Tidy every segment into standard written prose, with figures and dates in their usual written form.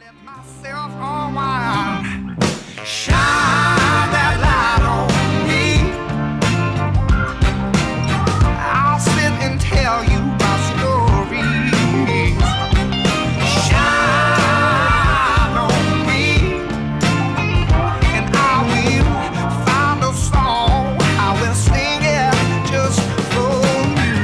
Myself on wine, shine that light on me. I'll sit and tell you my stories. Shine on me, and I will find a song. I will sing it just for you.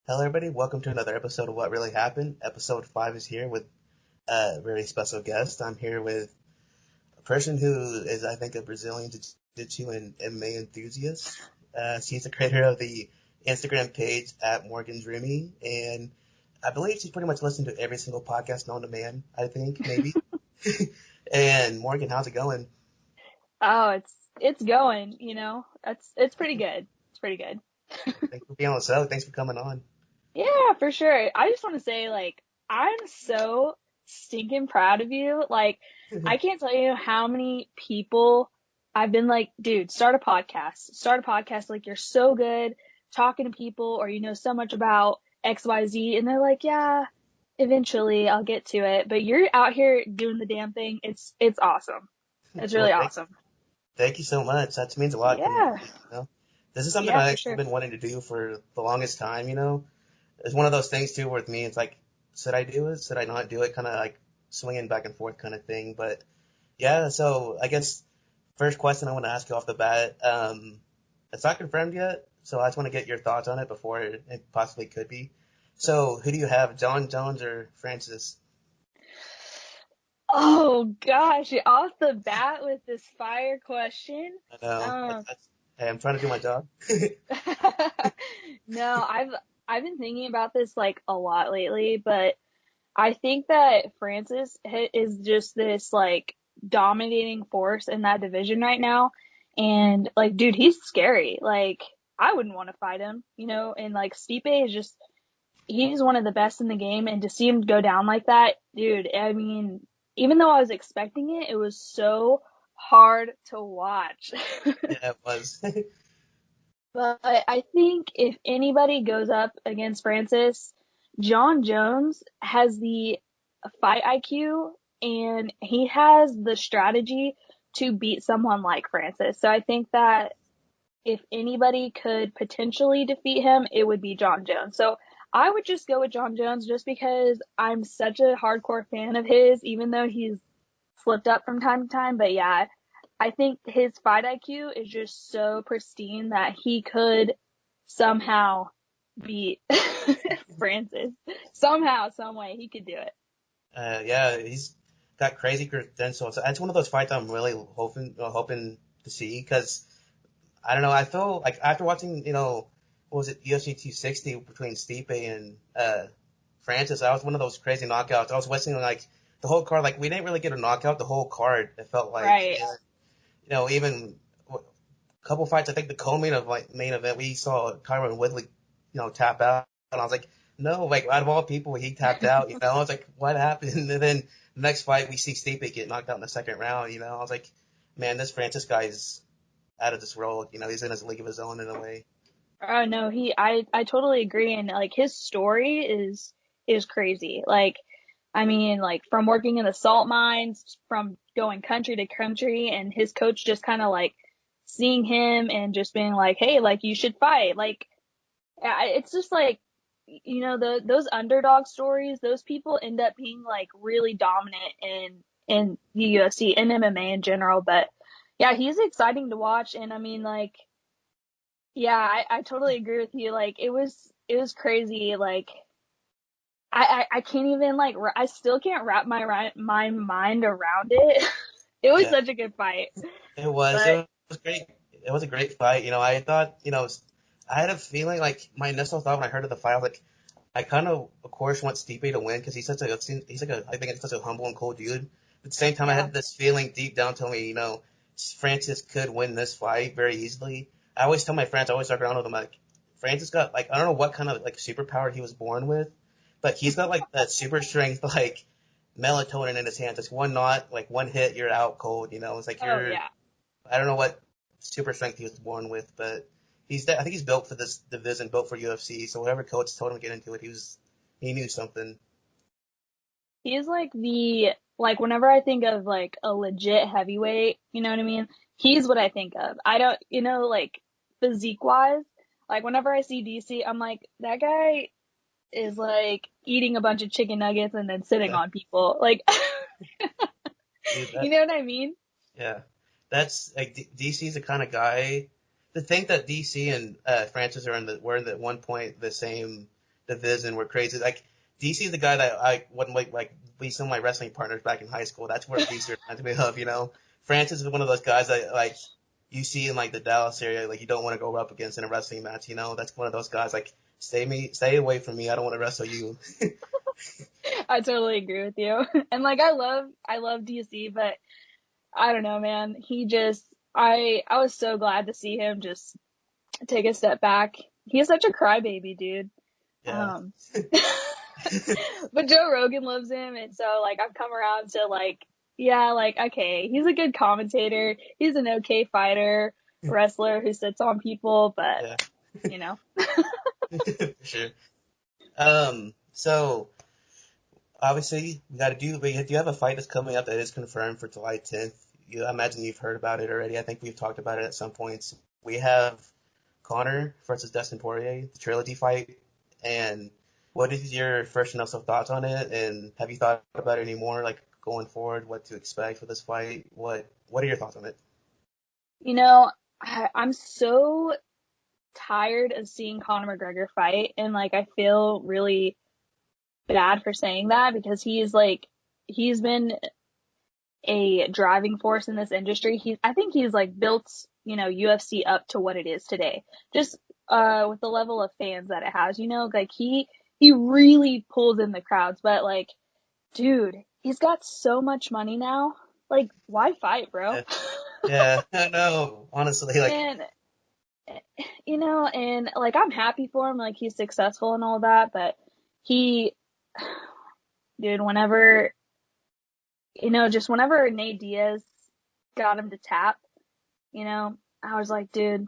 Hello, everybody. Welcome to another episode of What Really Happened. Episode 5 is here with a very special guest. I'm here with a person who is, I think, a Brazilian Jiu Jitsu and MMA enthusiast. She's the creator of the Instagram page at Morgan Dreamy, and I believe she's pretty much listened to every single podcast known to man, I think, maybe. And Morgan, how's it going? Oh, it's going, It's pretty good. It's pretty good. Thanks for being on the show. Thanks for coming on. Yeah, for sure. I just want to say, I'm so stinking proud of you. I can't tell you how many people I've been like, dude, start a podcast. Start a podcast. Like, you're so good talking to people, or you know so much about XYZ, and they're like, yeah, eventually I'll get to it. But you're out here doing the damn thing. It's awesome. It's Well, really awesome. thank you so much. That means a lot coming from Yeah. you, you know? This is something Yeah, I've for actually sure. been wanting to do for the longest time, you know? It's one of those things, too, with me, it's like, should I do it? Should I not do it? Kind of like swinging back and forth kind of thing. But yeah, so I guess first question I want to ask you off the bat, it's not confirmed yet, so I just want to get your thoughts on it before it possibly could be. So who do you have, John Jones or Francis? Oh gosh, off the bat with this fire question. I know. Um, Hey, I'm trying to do my job. no, I've been thinking about this like a lot lately, but I think that Francis is just this like dominating force in that division right now. And like, dude, he's scary. Like, I wouldn't want to fight him, and like Stipe is just he's one of the best in the game, and to see him go down like that, dude, I mean, even though I was expecting it, it was so hard to watch. Yeah, it was. But I think if anybody goes up against Francis, John Jones has the fight IQ and he has the strategy to beat someone like Francis. So I think that if anybody could potentially defeat him, it would be John Jones. So I would just go with John Jones just because I'm such a hardcore fan of his, even though he's slipped up from time to time. But yeah, I think his fight IQ is just so pristine that he could somehow beat Francis. Somehow, some way, he could do it. Yeah, he's got crazy credentials. It's one of those fights I'm really hoping to see because I don't know. I feel like after watching, what was it, UFC 260 between Stipe and Francis, that was one of those crazy knockouts. I was watching like the whole card. Like we didn't really get a knockout the whole card. It felt like, Right. even a couple fights. I think the co-main of like main event we saw Kyron Woodley, tap out, and I was like, no, like out of all people, he tapped out. I was like, what happened? And then the next fight we see Stipe get knocked out in the second round. I was like, man, this Francis guy is out of this world. He's in his league of his own in a way. Oh no, I totally agree, and like his story is crazy. Like, I mean, like from working in the salt mines, from going country to country, and his coach just kind of like seeing him and just being like, hey, like you should fight. Like, it's just like, those underdog stories, those people end up being like really dominant in the UFC and MMA in general. But yeah, he's exciting to watch, and I mean, like, yeah, I totally agree with you. Like, it was crazy. Like, I can't even like I still can't wrap my mind around it. It was Yeah, such a good fight. it was. But It was great. It was a great fight. I thought, I had a feeling like my initial thought when I heard of the fight, I was like, I kind of course, want Stipe to win because I think it's such a humble and cool dude. At the same time, I yeah. had this feeling deep down telling me, Francis could win this fight very easily. I always tell my friends, I always talk around with them, like, Francis got, like, I don't know what kind of, like, superpower he was born with, but he's got, like, that super strength, like, melatonin in his hands. It's one knot, like, one hit, you're out cold, It's like Oh yeah. I don't know what super strength he was born with, but I think he's built for this division, built for UFC. So whatever coach told him to get into it, he knew something. he's like like whenever I think of like a legit heavyweight, you know what I mean? He's what I think of. I don't, like physique wise, like whenever I see DC, I'm like, that guy is like eating a bunch of chicken nuggets and then sitting Yeah, on people. Like, dude, you know what I mean? yeah, that's like DC's the kind of guy. To think that DC and Francis were in the one point the same division were crazy. Like DC's the guy that I wouldn't like be some of my wrestling partners back in high school. That's where DC reminds me of. Francis is one of those guys that like you see in like the Dallas area, like you don't want to go up against in a wrestling match. That's one of those guys like stay away from me. I don't want to wrestle you. I totally agree with you. And like I love DC, but I don't know, man. I was so glad to see him just take a step back. He's such a crybaby, dude. Yeah. Um, but Joe Rogan loves him, and so like I've come around to like, yeah, like okay, he's a good commentator. He's an okay fighter, wrestler who sits on people, but Yeah. you know, For sure. So obviously we do have a fight that's coming up that is confirmed for July 10th. I imagine you've heard about it already. I think we've talked about it at some points. We have Connor versus Dustin Poirier, the trilogy fight. And what is your first initial thoughts on it? And have you thought about it anymore, like going forward, what to expect for this fight? What are your thoughts on it? you know, I'm so tired of seeing Conor McGregor fight, and like I feel really bad for saying that because he's been a driving force in this industry. I think he's like built, UFC up to what it is today. Just with the level of fans that it has, like he really pulls in the crowds, but like dude, he's got so much money now. Like why fight, bro? Yeah, yeah, I know. Honestly, like, And and like I'm happy for him, like he's successful and all that, but he dude, just whenever Nate Diaz got him to tap, I was like, dude,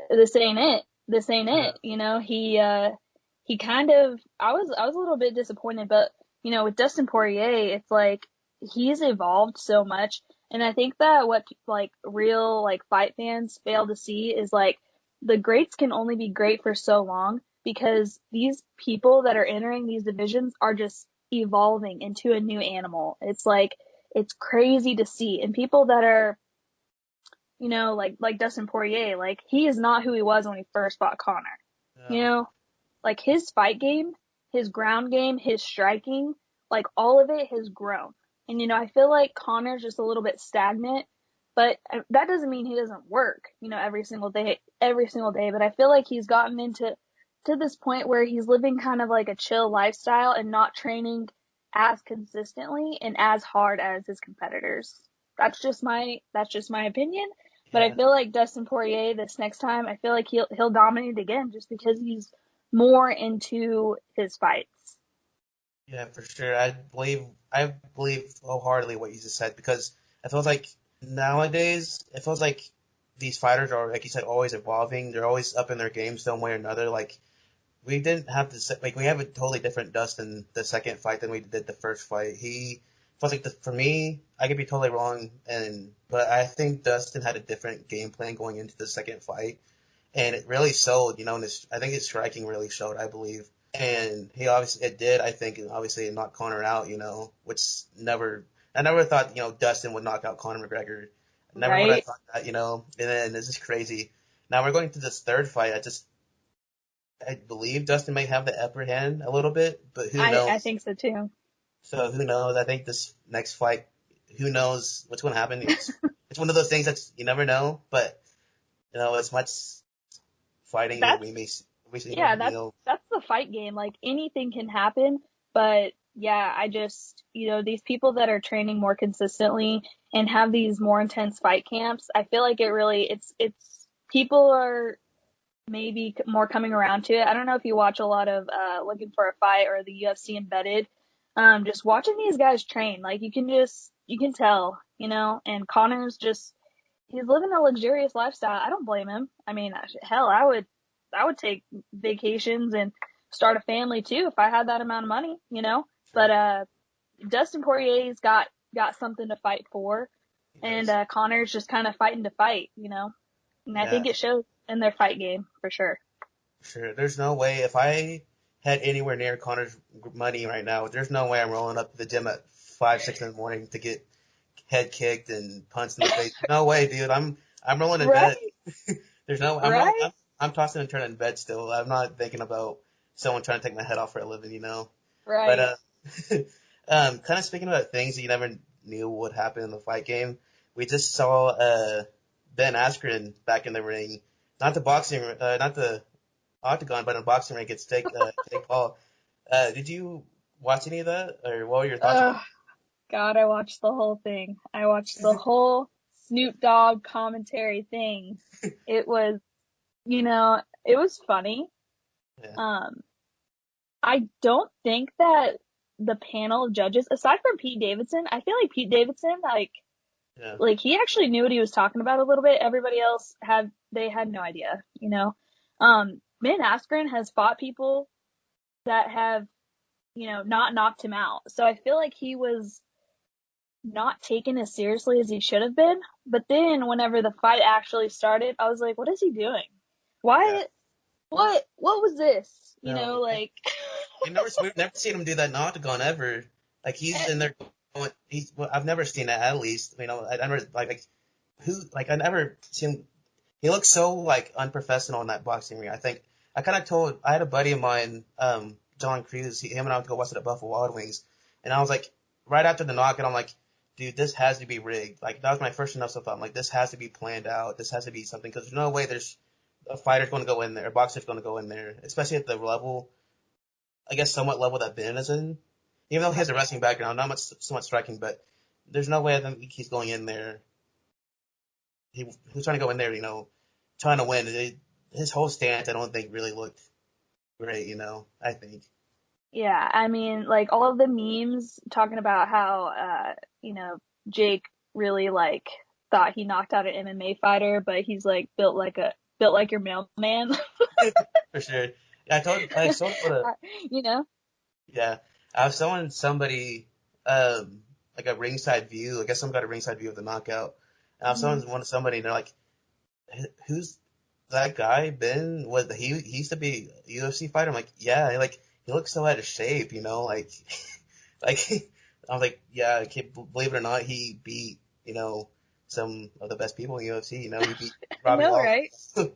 this ain't it. This ain't yeah, it. He kind of, I was a little bit disappointed, but with Dustin Poirier, it's like he's evolved so much. And I think that what like real like fight fans fail to see is like the greats can only be great for so long because these people that are entering these divisions are just evolving into a new animal. It's like, it's crazy to see. And people that are like Dustin Poirier, like he is not who he was when he first fought Connor. You no, know, like his fight game, his ground game, his striking, like all of it has grown. And I feel like Connor's just a little bit stagnant, but that doesn't mean he doesn't work, every single day, but I feel like he's gotten into to this point where he's living kind of like a chill lifestyle and not training as consistently and as hard as his competitors. That's just my opinion. But I yeah, feel like Dustin Poirier this next time, I feel like he'll dominate again just because he's more into his fights. yeah, for sure. I believe wholeheartedly what you just said because it feels like nowadays it feels like these fighters are, like you said, always evolving. They're always up in their game some way or another. Like we didn't have to like we have a totally different Dustin the second fight than we did the first fight. He feels like for me, I could be totally wrong, but I think Dustin had a different game plan going into the second fight, and it really showed. I think his striking really showed. I believe, and it did. I think, and obviously it knocked Conor out. Which I never thought Dustin would knock out Conor McGregor. Never would I Right? thought that. And then this is crazy. Now we're going to this third fight. I believe Dustin may have the upper hand a little bit, but who I knows? think so too. So who knows? I think this next fight, who knows what's going to happen? It's one of those things that you never know. But as much fighting that That's we see, yeah, that's the fight game. Like anything can happen, but yeah, I just, these people that are training more consistently and have these more intense fight camps, I feel like it's people are maybe more coming around to it. I don't know if you watch a lot of Looking for a Fight or the UFC Embedded. Just watching these guys train, like you can tell, and Connor's just he's living a luxurious lifestyle. I don't blame him. I mean, hell, I would take vacations and start a family too if I had that amount of money. But Sure. Dustin Poirier's got something to fight for, He and does. Connor's just kind of fighting to fight, And I Yeah, think it shows in their fight game for sure. sure. There's no way if I had anywhere near Connor's money right now, there's no way I'm rolling up to the gym at 5, 6 in the morning to get head kicked and punched in the face. No way, dude. I'm rolling in bed. Right, There's no. right. I'm tossing and turning in bed still. I'm not thinking about someone trying to take my head off for a living, you know. But Right. kind of speaking about things that you never knew would happen in the fight game, we just saw Ben Askren back in the ring, not the boxing, not the octagon, but in the boxing ring against Jake Paul. Did you watch any of that, or what were your thoughts about Ugh, God, I watched the whole thing. I watched the whole Snoop Dogg commentary thing. It was, it was funny. it? Um, I don't think that the panel of judges, aside from Pete Davidson, I feel like Pete Davidson, Yeah, like he actually knew what he was talking about a little bit. Everybody else they had no idea. Ben Askren has fought people that have, not knocked him out. So I feel like he was not taken as seriously as he should have been. But then whenever the fight actually started, I was like, what is he doing? yeah. Why? What was this? No, Like, we've never seen him do that in the octagon ever. Like he's in there going, well, I've never seen that at least. You know, I never I never seen. He looks so like unprofessional in that boxing ring. I think I had a buddy of mine, John Cruz. Him and I would go watch it at Buffalo Wild Wings, and I was like, right after the knockout, I'm like, dude, this has to be rigged. Like that was my first initial thought. I'm like, this has to be planned out. This has to be something because there's no way there's a fighter's going to go in there, a boxer's going to go in there, especially at the level, I guess, somewhat level that Ben is in. Even though he has a wrestling background, not much so much striking, but there's no way I think he's going in there. He's trying to go in there, trying to win. His whole stance, I don't think really looked great. I think. yeah, I mean, like all of the memes talking about how, Jake really like thought he knocked out an MMA fighter, but he's like built like your mailman. For sure. Yeah, I saw you know? yeah, I was showing somebody, like a ringside view. I guess someone got a ringside view of the knockout. And I was Mhm. showing one to somebody, and they're like, "Who's that guy? Ben? Was he used to be a UFC fighter?" I'm like, "Yeah." Like he looks so out of shape, like, like I was like, "Yeah." I can't believe it or not, he beat some of the best people in UFC. He beat I Robbie know, Lawler. right? But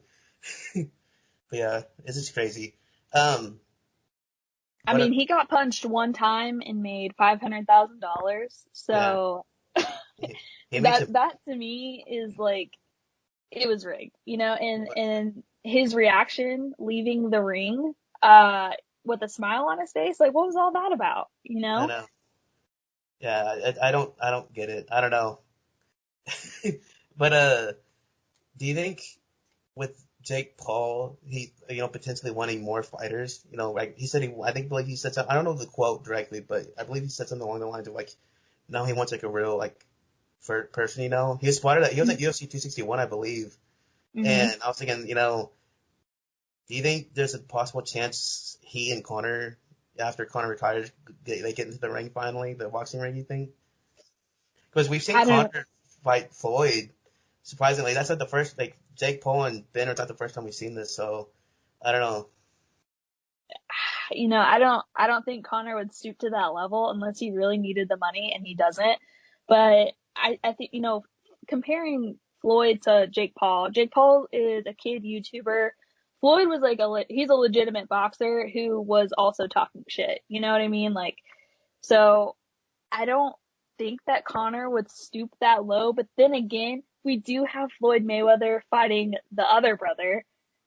yeah, it's just crazy. Um, I but mean, he got punched one time and made $500,000. yeah, So he makes that it. that to me is like it was rigged, and his reaction leaving the ring uh with a smile on his face, like what was all that about? I know. Yeah, I don't get it. I don't know. But do you think with Jake Paul, he potentially wanting more fighters, like he said believe he said something, I don't know the quote directly, but I believe he said something along the lines of like, no, he wants like a real like person, he was spotted he was at UFC 261, I believe, Mm-hmm. and I was thinking, do you think there's a possible chance he and Connor, after Connor retires, they get into the ring finally, the boxing ring, you think? Because we've seen I don't Connor fight Floyd. Surprisingly, that's not the first. Like Jake Paul and Ben are not the first time we've seen this. So I don't know. I don't think Connor would stoop to that level unless he really needed the money, and he doesn't. But I think, comparing Floyd to Jake Paul is a kid YouTuber. Floyd was like he's a legitimate boxer who was also talking shit. You know what I mean? Like, so I don't think that Connor would stoop that low. But then again, we do have Floyd Mayweather fighting the other brother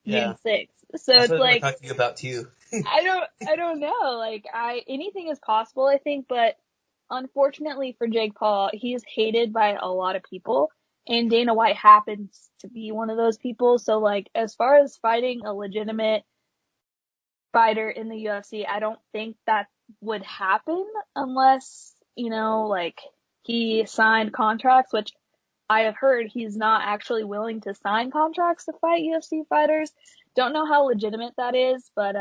June Yeah, 6th. So that's it's what I want to like, talk to you about too. I don't know. Like, anything is possible, I think, but unfortunately for Jake Paul, he is hated by a lot of people, and Dana White happens to be one of those people. So like, as far as fighting a legitimate fighter in the UFC, I don't think that would happen unless, like he signed contracts, which I have heard he's not actually willing to sign contracts to fight UFC fighters. Don't know how legitimate that is, but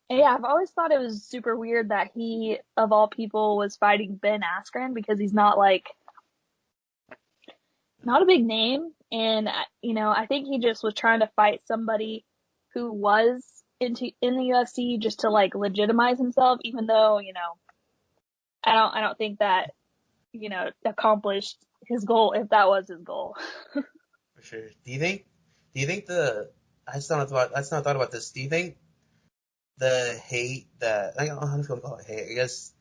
And yeah, I've always thought it was super weird that he, of all people, was fighting Ben Askren because he's not like not a big name, and I think he just was trying to fight somebody who was in the UFC just to like legitimize himself, even though I don't think that accomplished his goal if that was his goal. For sure. Do you think I just not thought about this. Do you think the hate that I don't know if you want to call it hate, I guess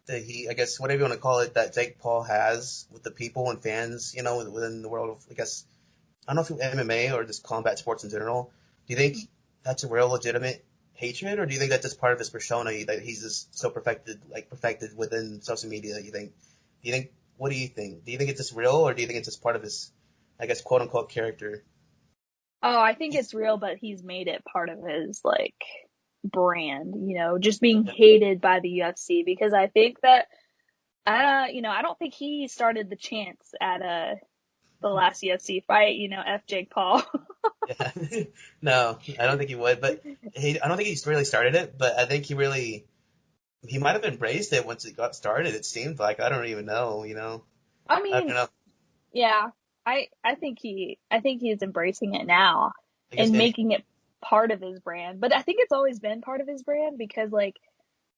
the heat, I guess whatever you want to call it, that Jake Paul has with the people and fans, within the world of, I guess, I don't know if you MMA or just combat sports in general. Do you think that's a real legitimate hatred, or do you think that's just part of his persona that he's just so perfected within social media? Do you think, what do you think? Do you think it's just real, or do you think it's just part of his, I guess, quote unquote character? Oh, I think it's real, but he's made it part of his like brand, just being Yeah. hated by the UFC because I think that I don't think he started the chants at the last UFC fight, F Jake Paul. Yeah. No, I don't think he would, but I don't think he really started it, but I think he might have embraced it once it got started. It seemed like I don't even know. I I don't mean, know. yeah, I think he's embracing it now I guess and any making it part of his brand. But I think it's always been part of his brand because like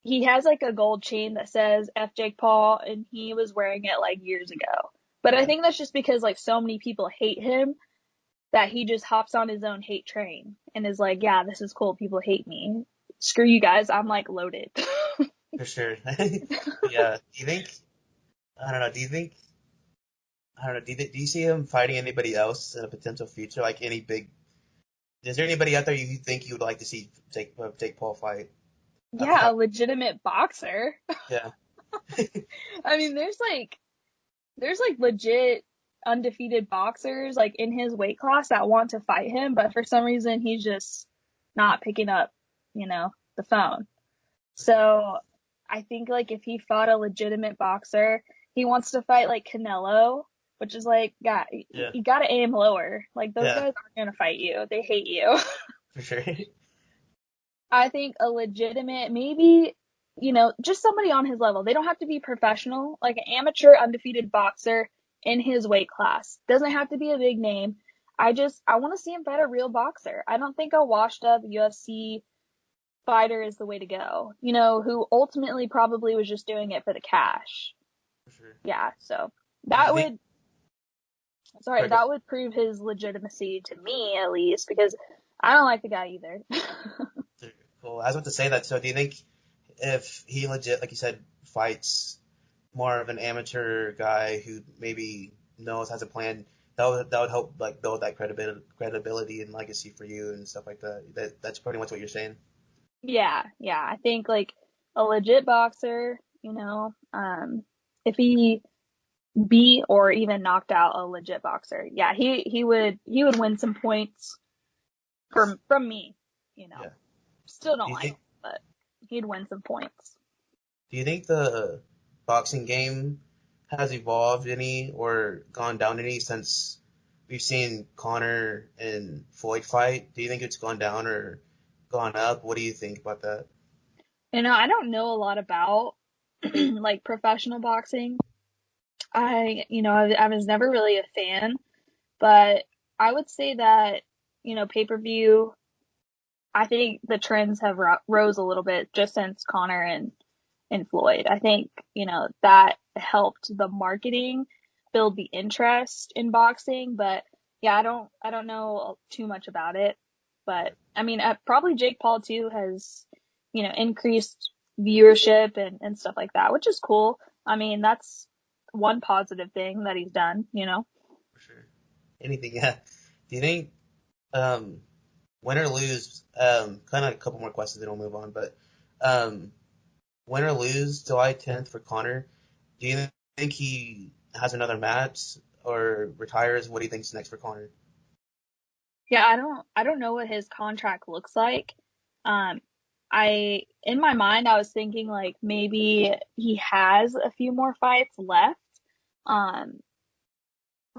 he has like a gold chain that says F Jake Paul and he was wearing it like years ago. But I yeah, think that's just because like so many people hate him that he just hops on his own hate train and is like, yeah, this is cool. People hate me. Screw you guys. I'm like loaded. for sure. Yeah. I don't know. I don't know. Do you see him fighting anybody else in a potential future? Like any big? Is there anybody out there you think you would like to see Jake Paul fight? Yeah, a Outside? legitimate boxer. Yeah. I mean, there's like legit undefeated boxers like in his weight class that want to fight him, but for some reason he's just not picking up, the phone. For sure. So I think like if he fought a legitimate boxer, he wants to fight like Canelo, which is like, God, Yeah. you gotta aim lower. Like those Yeah. guys aren't gonna fight you. They hate you. For sure. I think a legitimate, maybe, just somebody on his level. They don't have to be professional, like an amateur undefeated boxer in his weight class. Doesn't have to be a big name. I want to see him fight a real boxer. I don't think a washed up UFC fighter is the way to go, who ultimately probably was just doing it for the cash. For sure. Yeah, so Do you that think? would, sorry, Sorry, go. that would prove his legitimacy to me at least because I don't like the guy either. Cool. I was about to say that. So, do you think if he legit, like you said, fights more of an amateur guy who maybe has a plan, that would help like build that credibility and legacy for you and stuff like that. That's pretty much what you're saying. Yeah, yeah. I think like a legit boxer, if he beat or even knocked out a legit boxer, yeah, he would win some points from me, you know. Yeah. Still Do don't you like him, think? but he'd win some points. Do you think the boxing game has evolved any or gone down any since we've seen Connor and Floyd fight? Do you think it's gone down or gone up? What do you think about that? I don't know a lot about like professional boxing. I was never really a fan, but I would say that, pay-per-view I think the trends have rose a little bit just since Connor and Floyd. I think, that helped the marketing build the interest in boxing, but yeah, I don't know too much about it. But I mean, probably Jake Paul too has, increased viewership and stuff like that, which is cool. I mean, that's one positive thing that he's done. For sure. Anything, yeah. Do you think um, win or lose? Kind of a couple more questions, then we'll move on. But um, win or lose, July 10th for Connor. Do you think he has another match or retires? What do you think's next for Connor? Yeah, I don't know what his contract looks like. Um, in my mind I was thinking like maybe he has a few more fights left. Um,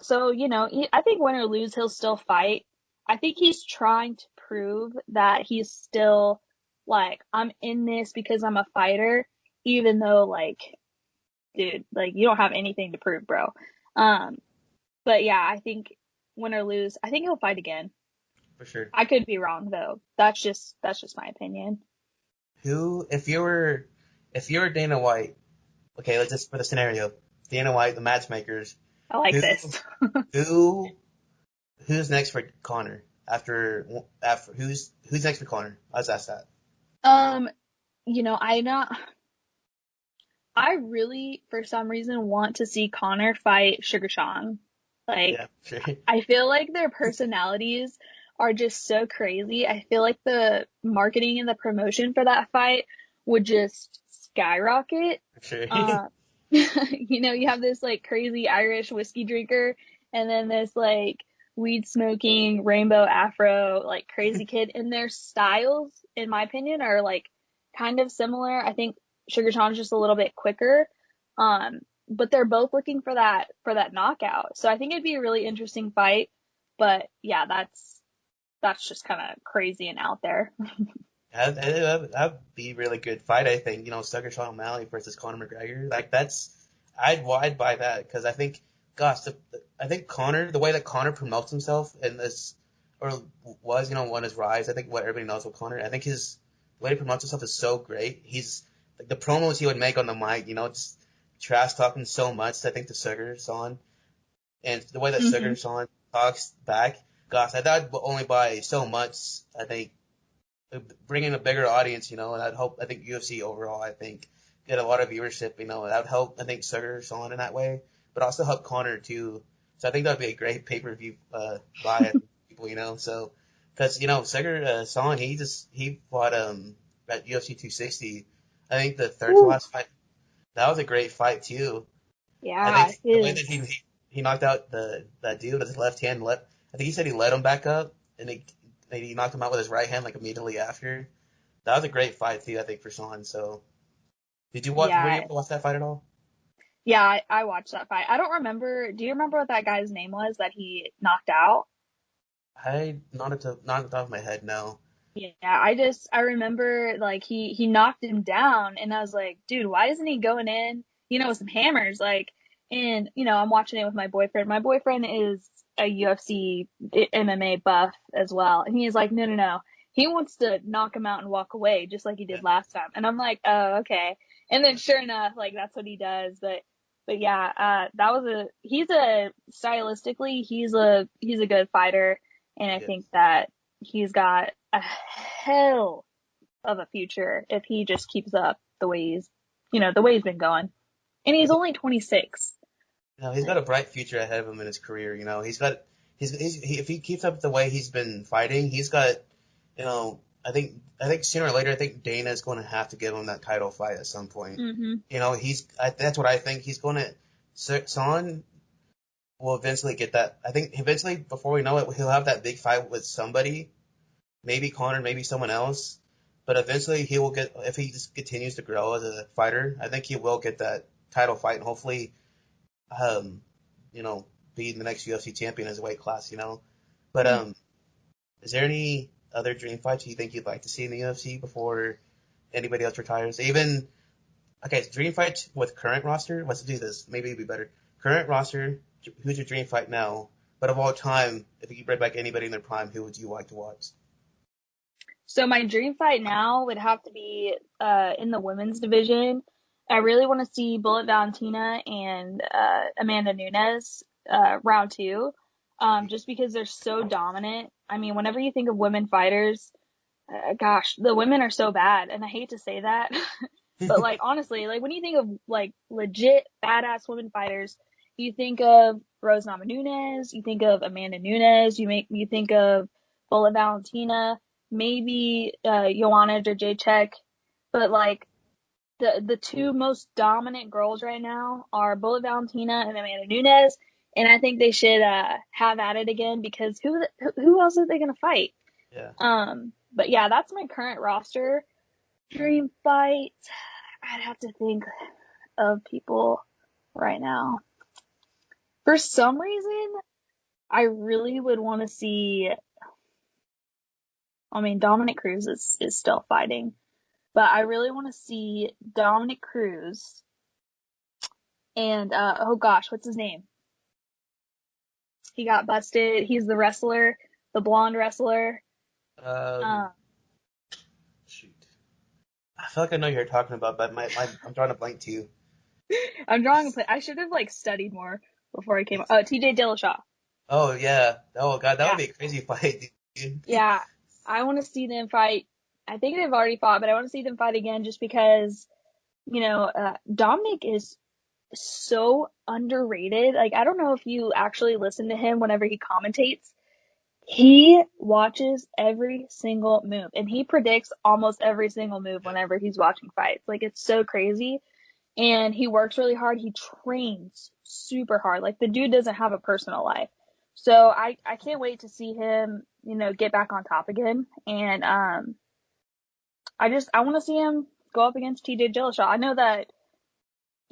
so I think win or lose he'll still fight. I think he's trying to prove that he's still like, I'm in this because I'm a fighter, even though, like, dude, like, you don't have anything to prove, bro. Um, but yeah, I think win or lose, I think he'll fight again. for sure. I could be wrong though. That's just my opinion. Who, if you were Dana White, okay, let's just for the scenario, Dana White, the matchmakers, I like who, this. who, who's next for Connor after who's next for Connor? Let's ask that. Um, I really, for some reason, want to see Connor fight Sugar Sean. Like, Yeah, sure. I feel like their personalities are just so crazy. I feel like the marketing and the promotion for that fight would just skyrocket. Sure. Uh, you have this like crazy Irish whiskey drinker and then this like weed smoking rainbow afro like crazy kid, and their styles, in my opinion, are like kind of similar. I think Sugar Sean's just a little bit quicker. Um, but they're both looking for that knockout. So I think it'd be a really interesting fight. But yeah, that's just kind of crazy and out there. That'd be a really good fight, I think. You know, Sugar Sean O'Malley versus Conor McGregor. Like that's, I'd buy that because I think, gosh, I think Conor, the way that Conor promotes himself in this, or was, you know, on his rise. I think what everybody knows with Conor. I think his the way he promotes himself is so great. He's like the promos he would make on the mic, you know, just trash talking so much. I think to Sugar Sean and the way that Hmm. Sugar Sean talks back. Gosh, I thought only by so much. I think bring in a bigger audience, you know, and I think UFC overall, I think, get a lot of viewership, you know, and that'd help, I think, Sugar Sean in that way, but also help Connor too. So I think that'd be a great pay-per-view, buy, people, you know, so, cause, you know, Sugar, Sean, he fought, at UFC 260, I think the third to Whew. last fight, that was a great fight too. I think Yeah, the way that his he knocked out that dude with his left hand, I think he said he led him back up, and he knocked him out with his right hand like immediately after. That was a great fight too, I think, for Sean. So, were you yeah, able to watch that fight at all? yeah, I watched that fight. I don't remember. Do you remember what that guy's name was that he knocked out? Not at the top of my head, no. Yeah, I remember like he knocked him down, and I was like, dude, why isn't he going in, with some hammers? Like, and I'm watching it with my boyfriend. My boyfriend is a UFC MMA buff as well, and he's like, no, no, no. He wants to knock him out and walk away just like he Yeah, did last time. And I'm like, oh, okay. And then sure enough, like that's what he does. But yeah, that was stylistically, he's a good fighter, and I yeah. think that he's got a hell of a future if he just keeps up the way he's been going. And he's only 26. He's got Like, a bright future ahead of him in his career. You know, if he keeps up the way he's been fighting, he's got, you know, I think sooner or later, I think Dana's going to have to give him that title fight at some point. mhm, You know, that's what I think. He's going to, Son will eventually get that. I think eventually, before we know it, he'll have that big fight with somebody, maybe Connor, maybe someone else. But eventually, he will get, if he just continues to grow as a fighter, I think he will get that title fight and hopefully, um, you know, be the next UFC champion as a weight class, you know. But mm. is there any other dream fights you think you'd like to see in the UFC before anybody else retires? Even okay, dream fight with current roster. Let's do this. Maybe it'd be better. Current roster. Who's your dream fight now? But of all time, if you could bring back anybody in their prime, who would you like to watch? So my dream fight now would have to be in the women's division. I really want to see Bullet Valentina and Amanda Nunes round two, just because they're so dominant. I mean, whenever you think of women fighters, gosh, the women are so bad, and I hate to say that, but like honestly, like when you think of like legit badass women fighters, you think of Rose Namajunas, you think of Amanda Nunes, you think of Bullet Valentina, maybe Joanna Jacek, but like the two most dominant girls right now are Bullet Valentina and Amanda Nunes, and I think they should have at it again because who else are they gonna fight? Yeah. But yeah, that's my current roster. Dream fight. I'd have to think of people right now. For some reason, I really would want to see I mean, Dominic Cruz is still fighting, but I really want to see Dominic Cruz and, oh gosh, what's his name? He got busted. He's the wrestler, the blonde wrestler. Um, Um, shoot. I feel like I know who you're talking about, but I'm drawing a blank too. I'm drawing a play. I should have like studied more before I came. Oh, TJ Dillashaw. Oh yeah. Oh god, that would Yeah, be a crazy fight, dude. yeah. I want to see them fight. I think they've already fought, but I want to see them fight again just because, Dominic is so underrated. Like, I don't know if you actually listen to him whenever he commentates. He watches every single move and he predicts almost every single move Yeah. whenever he's watching fights. Like, it's so crazy. And he works really hard. He trains super hard. Like, the dude doesn't have a personal life. So Mm. I can't wait to see him, get back on top again. And I want to see him go up against TJ Dillashaw. I know that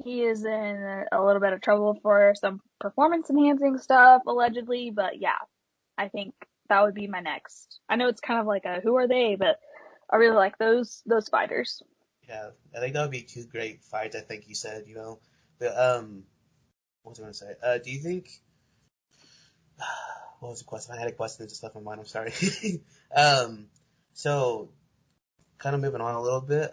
he is in a little bit of trouble for some performance enhancing stuff allegedly, but yeah, I think that would be my next. I know it's kind of like a who are they, but I really like those fighters. Yeah, I think that would be two great fights. I think you said, but what was I going to say? Do you think? What was the question? I had a question that just left my mind. I'm sorry. um, so kind of moving on a little bit.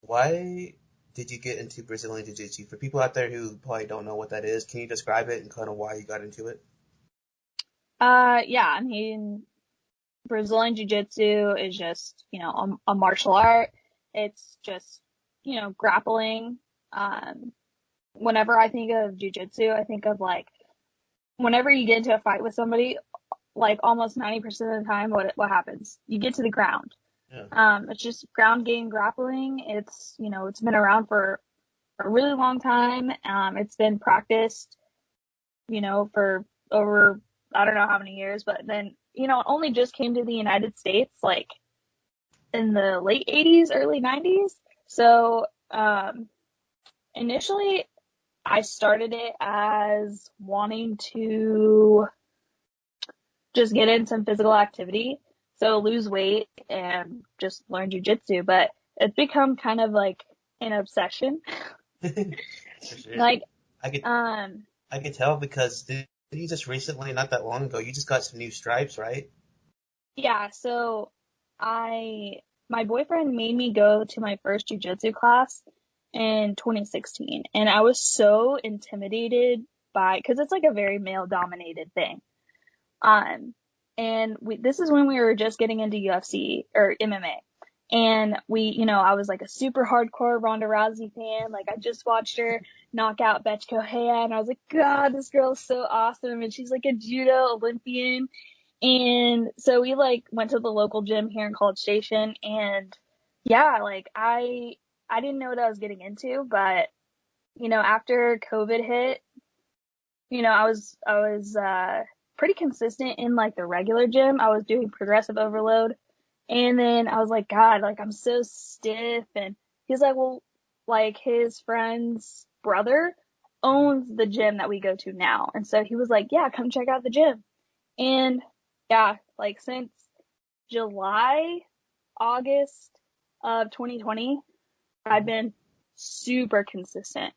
Why did you get into Brazilian Jiu Jitsu? For people out there who probably don't know what that is, can you describe it and kind of why you got into it? Yeah, I mean, Brazilian Jiu Jitsu is just, a martial art. It's just, grappling. Um, Whenever I think of Jiu Jitsu, I think of like, whenever you get into a fight with somebody, like almost 90% of the time, what happens? You get to the ground. Yeah. It's just ground game grappling. It's been around for a really long time. It's been practiced, for over, I don't know how many years, but then, it only just came to the United States, like in the late 80s, early 90s. So, initially I started it as wanting to just get in some physical activity. So lose weight and just learn jujitsu, but it's become kind of like an obsession. For sure. Like, I could um, I could tell because did you just recently, not that long ago, you just got some new stripes, right? yeah, so I, my boyfriend made me go to my first jujitsu class in 2016, and I was so intimidated because it's like a very male dominated thing. Um, and this is when we were just getting into UFC or MMA. And I was like a super hardcore Ronda Rousey fan. Like, I just watched her knock out Bethe Correia, and I was like, God, this girl is so awesome. And she's like a judo Olympian. And so we like went to the local gym here in College Station, and yeah, like I didn't know what I was getting into, but after COVID hit, I was pretty consistent in like the regular gym. I was doing progressive overload. And then I was like, God, like I'm so stiff. And he's like, well, like his friend's brother owns the gym that we go to now. And so he was like, yeah, come check out the gym. And yeah, like since July, August of 2020, I've Mhm. been super consistent.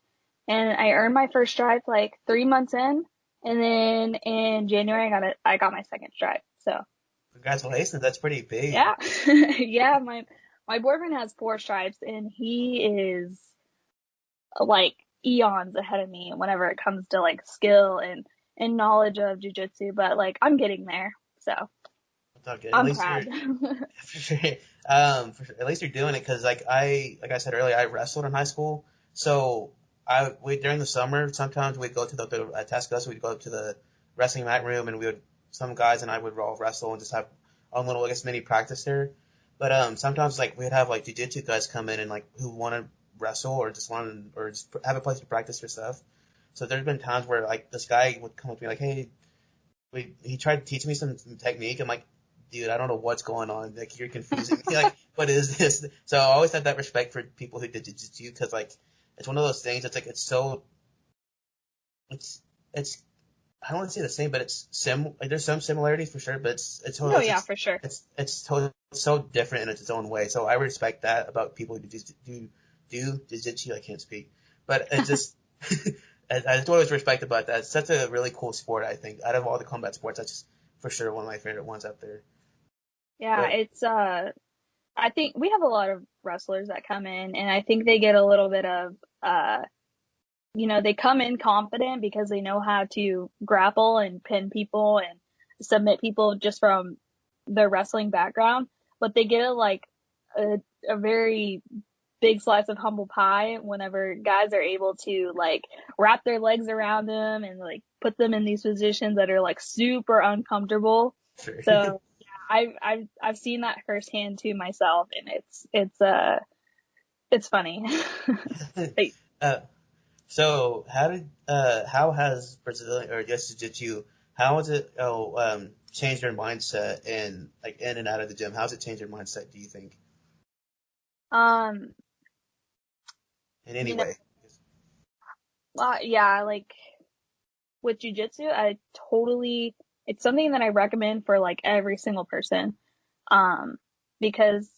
And I earned my first stripe like 3 months in. And then in January, I got my second stripe. So Congratulations, that's pretty big. yeah, yeah, my boyfriend has 4 stripes and he is like eons ahead of me whenever it comes to like skill and knowledge of jujitsu, but like I'm getting there. So That's all good. At I'm least you're proud. for sure. For sure. At least you're doing it because like I said earlier, I wrestled in high school. So we during the summer sometimes we'd go to the at Tascasa, we'd go to the wrestling mat room and we would some guys and I would all wrestle and just have our own little I guess mini practice there. But sometimes like we'd have like jiu-jitsu guys come in and like who want to wrestle or just want to or just have a place to practice their stuff. So there's been times where like this guy would come up to me like, hey, he tried to teach me some technique. I'm like, dude, I don't know what's going on. Like, you're confusing me. Like, what is this? So I always had that respect for people who did jiu-jitsu because, like, it's one of those things. It's like, it's so, it's I don't want to say the same, but it's like there's some similarities for sure, but it's Oh yeah, for sure. so different in its own way. So I respect that about people who just do jiu-jitsu. I can't speak, but it just I just always respect about that. It's such a really cool sport. I think out of all the combat sports, that's just for sure one of my favorite ones up there. Yeah, But it's I think we have a lot of wrestlers that come in, and I think they get a little bit of they come in confident because they know how to grapple and pin people and submit people just from their wrestling background, but they get a, a very big slice of humble pie whenever guys are able to like wrap their legs around them and like put them in these positions that are like super uncomfortable. sure. So yeah, I've seen that firsthand too myself, and it's funny. Like, uh, So how has Brazilian or just jiu-jitsu, how has it changed your mindset in like in and out of the gym? How's it changed your mindset, do you think? um, In any you know, way? yeah, like with jujitsu, it's something that I recommend for like every single person. Um, because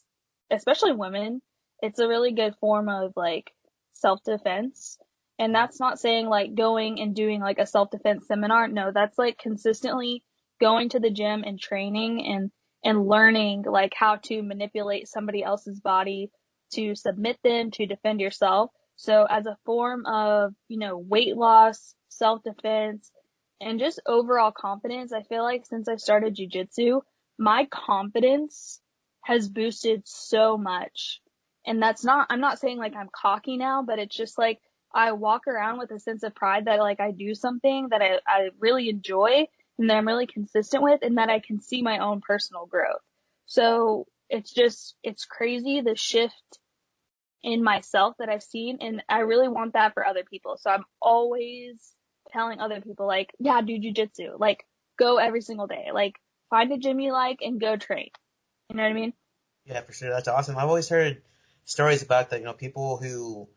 especially women, it's a really good form of like self-defense. And that's not saying like going and doing like a self-defense seminar. No, that's like consistently going to the gym and training and learning like how to manipulate somebody else's body to submit them, to defend yourself. So as a form of, weight loss, self-defense, and just overall confidence, I feel like since I started jujitsu, my confidence has boosted so much. And I'm not saying like I'm cocky now, but it's just like I walk around with a sense of pride that like I do something that I really enjoy and that I'm really consistent with and that I can see my own personal growth. So it's crazy the shift in myself that I've seen, and I really want that for other people. So I'm always telling other people like, yeah, do jujitsu, like go every single day, like find a gym you like and go train. You know what I mean? Yeah, for sure. That's awesome. I've always heard stories about that, people who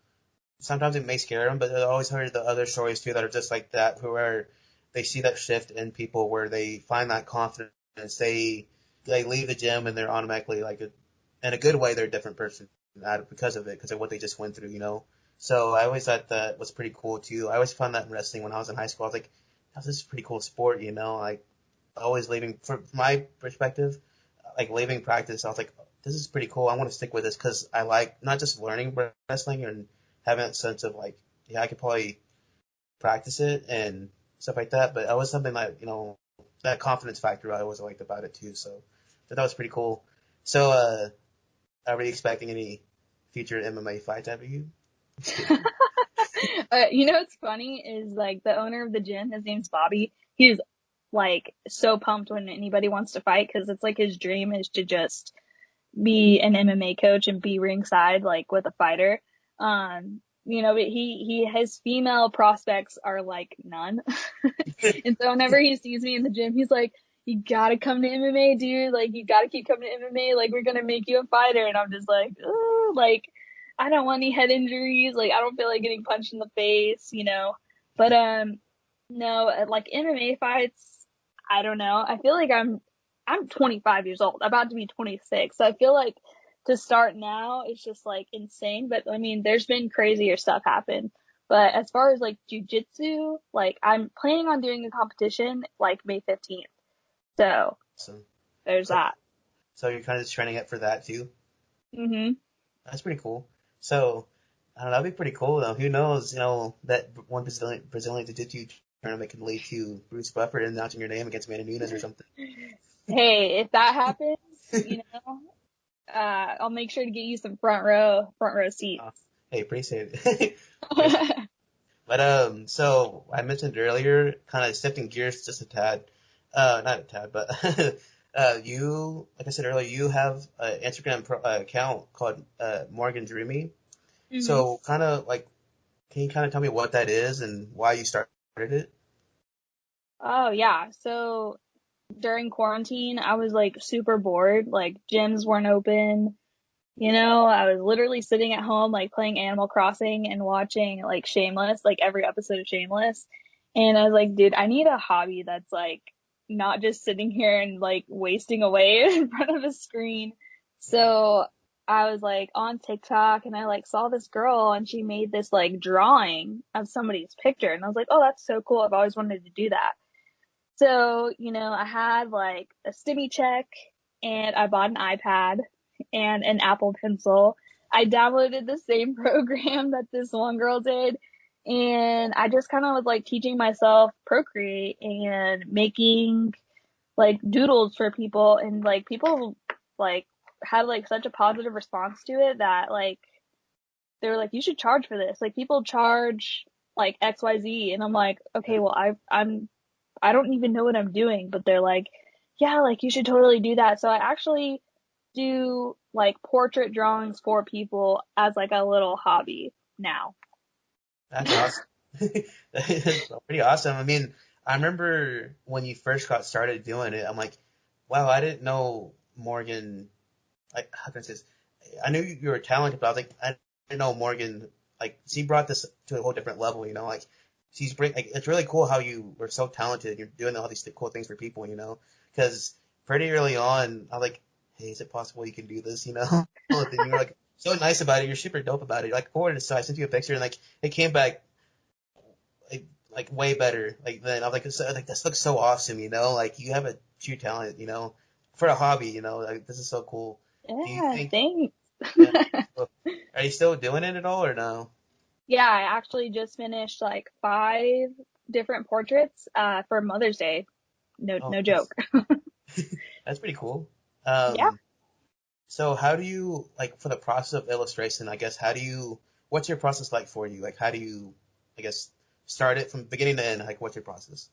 sometimes it may scare them, but I've always heard the other stories too that are just like that, where they see that shift in people where they find that confidence. They leave the gym and they're automatically like in a good way, they're a different person because of it, because of what they just went through. So I always thought that was pretty cool too. I always found that in wrestling when I was in high school. I was like, oh, this is a pretty cool sport. Like always leaving, from my perspective, like leaving practice, I was like, this is pretty cool. I want to stick with this because I like not just learning wrestling and having that sense of like, yeah, I could probably practice it and stuff like that, but it was something that, that confidence factor I always liked about it too. So that was pretty cool. So, are we expecting any future MMA fights out of you? What's funny is like the owner of the gym, his name's Bobby. He's like so pumped when anybody wants to fight because it's like his dream is to just be an MMA coach and be ringside like with a fighter. But he his female prospects are like none. And so whenever he sees me in the gym, he's like, "You gotta come to MMA, dude. Like you gotta keep coming to MMA. Like we're gonna make you a fighter." And I'm just like, "Oh, like I don't want any head injuries. Like I don't feel like getting punched in the face. But no, like MMA fights, I don't know. I feel like I'm 25 years old, about to be 26. So I feel like to start now, it's just like insane. But I mean, there's been crazier stuff happen. But as far as like jujitsu, like I'm planning on doing a competition like May 15th. So So, there's so, that. so you're kind of just training it for that too? Mhm. That's pretty cool. So, I don't know, that'd be pretty cool though. Who knows, that one Brazilian Jiu-Jitsu tournament can lead to Bruce Buffer announcing your name against Manny Nunes or something. Hey, if that happens, I'll make sure to get you some front row seats. Uh, hey, appreciate it. Appreciate it. But so I mentioned earlier, kind of shifting gears just a tad, not a tad, but like I said earlier, you have an Instagram account called Morgan Dreamy. Mhm. So kind of like, can you kind of tell me what that is and why you started it? Oh yeah. So during quarantine, I was like super bored. Like gyms weren't open. I was literally sitting at home like playing Animal Crossing and watching like Shameless, like every episode of Shameless. And I was like, dude, I need a hobby that's like not just sitting here and like wasting away in front of a screen. So I was like on TikTok and I like saw this girl and she made this like drawing of somebody's picture. And I was like, oh, that's so cool. I've always wanted to do that. So, I had like a stimmy check and I bought an iPad and an Apple Pencil. I downloaded the same program that this one girl did. And I just kind of was like teaching myself Procreate and making like doodles for people. And like people like had like such a positive response to it that like they were like, you should charge for this. Like people charge like XYZ. And I'm like, okay, well, I don't even know what I'm doing, but they're like, yeah, like you should totally do that. So I actually do like portrait drawings for people as like a little hobby now. That's awesome. That's pretty awesome. I mean, I remember when you first got started doing it, I'm like, wow, I didn't know Morgan, like, how can I say this? I knew you were talented, but I was like, I didn't know Morgan, like, she brought this to a whole different level, like, like, it's really cool how you were so talented. You're doing all these cool things for people, because pretty early on, I was like, hey, is it possible you can do this, And then you were like, so nice about it. You're super dope about it. You're like, forwarded, so I sent you a picture, and like, it came back like way better. Like then I was like, this looks so awesome, Like you have a true talent, for a hobby, Like this is so cool. Do you Yeah, think? thanks. Yeah. Are you still doing it at all or no? Yeah, I actually just finished like 5 different portraits for Mother's Day. No, Oh, no nice. joke. That's pretty cool. Yeah. So how do you like for the process of illustration? I guess what's your process like for you? Like how do you, I guess, start it from beginning to end? Like what's your process?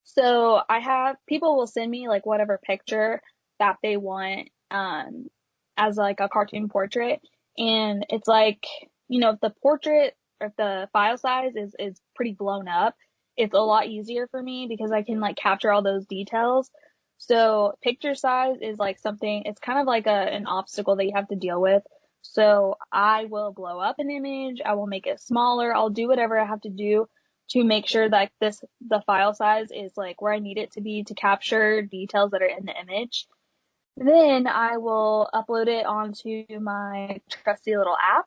So I have people will send me like whatever picture that they want as like a cartoon portrait. And it's like, if the portrait or if the file size is pretty blown up, it's a lot easier for me because I can like capture all those details. So picture size is like something, it's kind of like an obstacle that you have to deal with. So I will blow up an image, I will make it smaller, I'll do whatever I have to do to make sure that the file size is like where I need it to be to capture details that are in the image. Then I will upload it onto my trusty little app,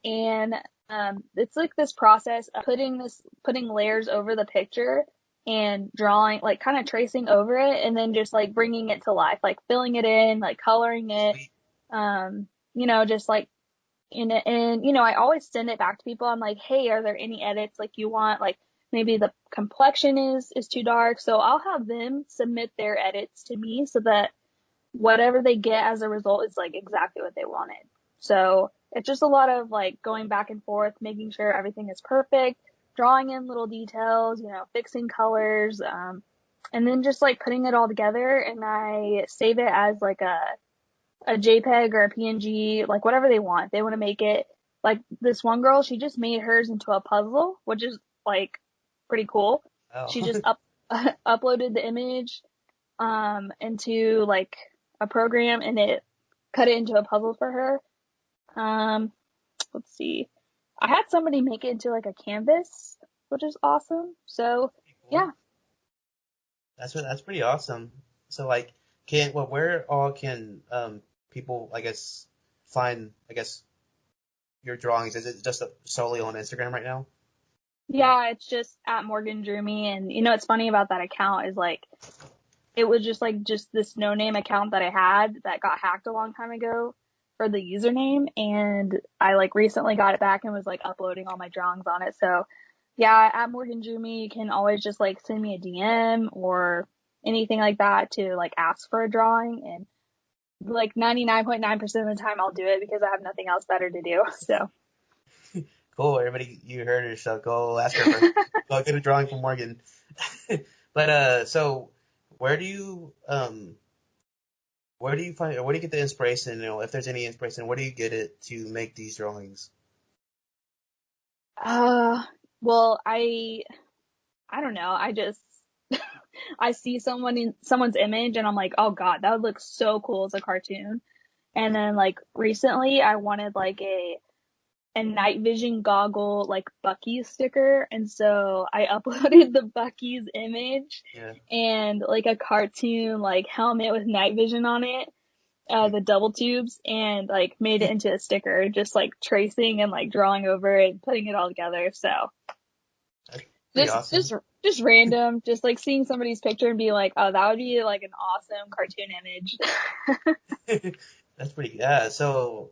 and it's like this process of putting layers over the picture and drawing, like kind of tracing over it, and then just like bringing it to life, like filling it in, like coloring it, Sweet. just like and I always send it back to people. I'm like, hey, are there any edits like you want? Like maybe the complexion is too dark. So I'll have them submit their edits to me so that whatever they get as a result is like exactly what they wanted. So it's just a lot of like going back and forth, making sure everything is perfect, drawing in little details, fixing colors, and then just like putting it all together, and I save it as like a JPEG or a PNG, like whatever they want. They want to make it like this one girl, she just made hers into a puzzle, which is like pretty cool. Oh. She just uploaded the image into like a program and it cut it into a puzzle for her. Let's see. I had somebody make it into like a canvas, which is awesome. So, Cool. yeah. That's pretty awesome. So like, where all can people, I guess, find, I guess, your drawings? Is it just solely on Instagram right now? Yeah, it's just at Morgan Drew Me, and what's funny about that account is like it was just this no name account that I had that got hacked a long time ago for the username, and I like recently got it back and was like uploading all my drawings on it. So yeah, at Morgan Drew Me, you can always just like send me a DM or anything like that to like ask for a drawing, and like 99.9% of the time I'll do it because I have nothing else better to do. So Cool. Everybody, you heard her, so go ask her for go get a drawing from Morgan. But so where do you find, or where do you get the inspiration? If there's any inspiration, where do you get it to make these drawings? uh well, I don't know. I just I see someone in someone's image and I'm like, oh God, that would look so cool as a cartoon. And then like recently I wanted like a night vision goggle like Bucky's sticker, and so I uploaded the Bucky's image Yeah. and like a cartoon like helmet with night vision on it, the double tubes, and like made it into a sticker, just like tracing and like drawing over it, putting it all together. So That's pretty just awesome. just just random, just like seeing somebody's picture and being like, oh, that would be like an awesome cartoon image. That's pretty, yeah. So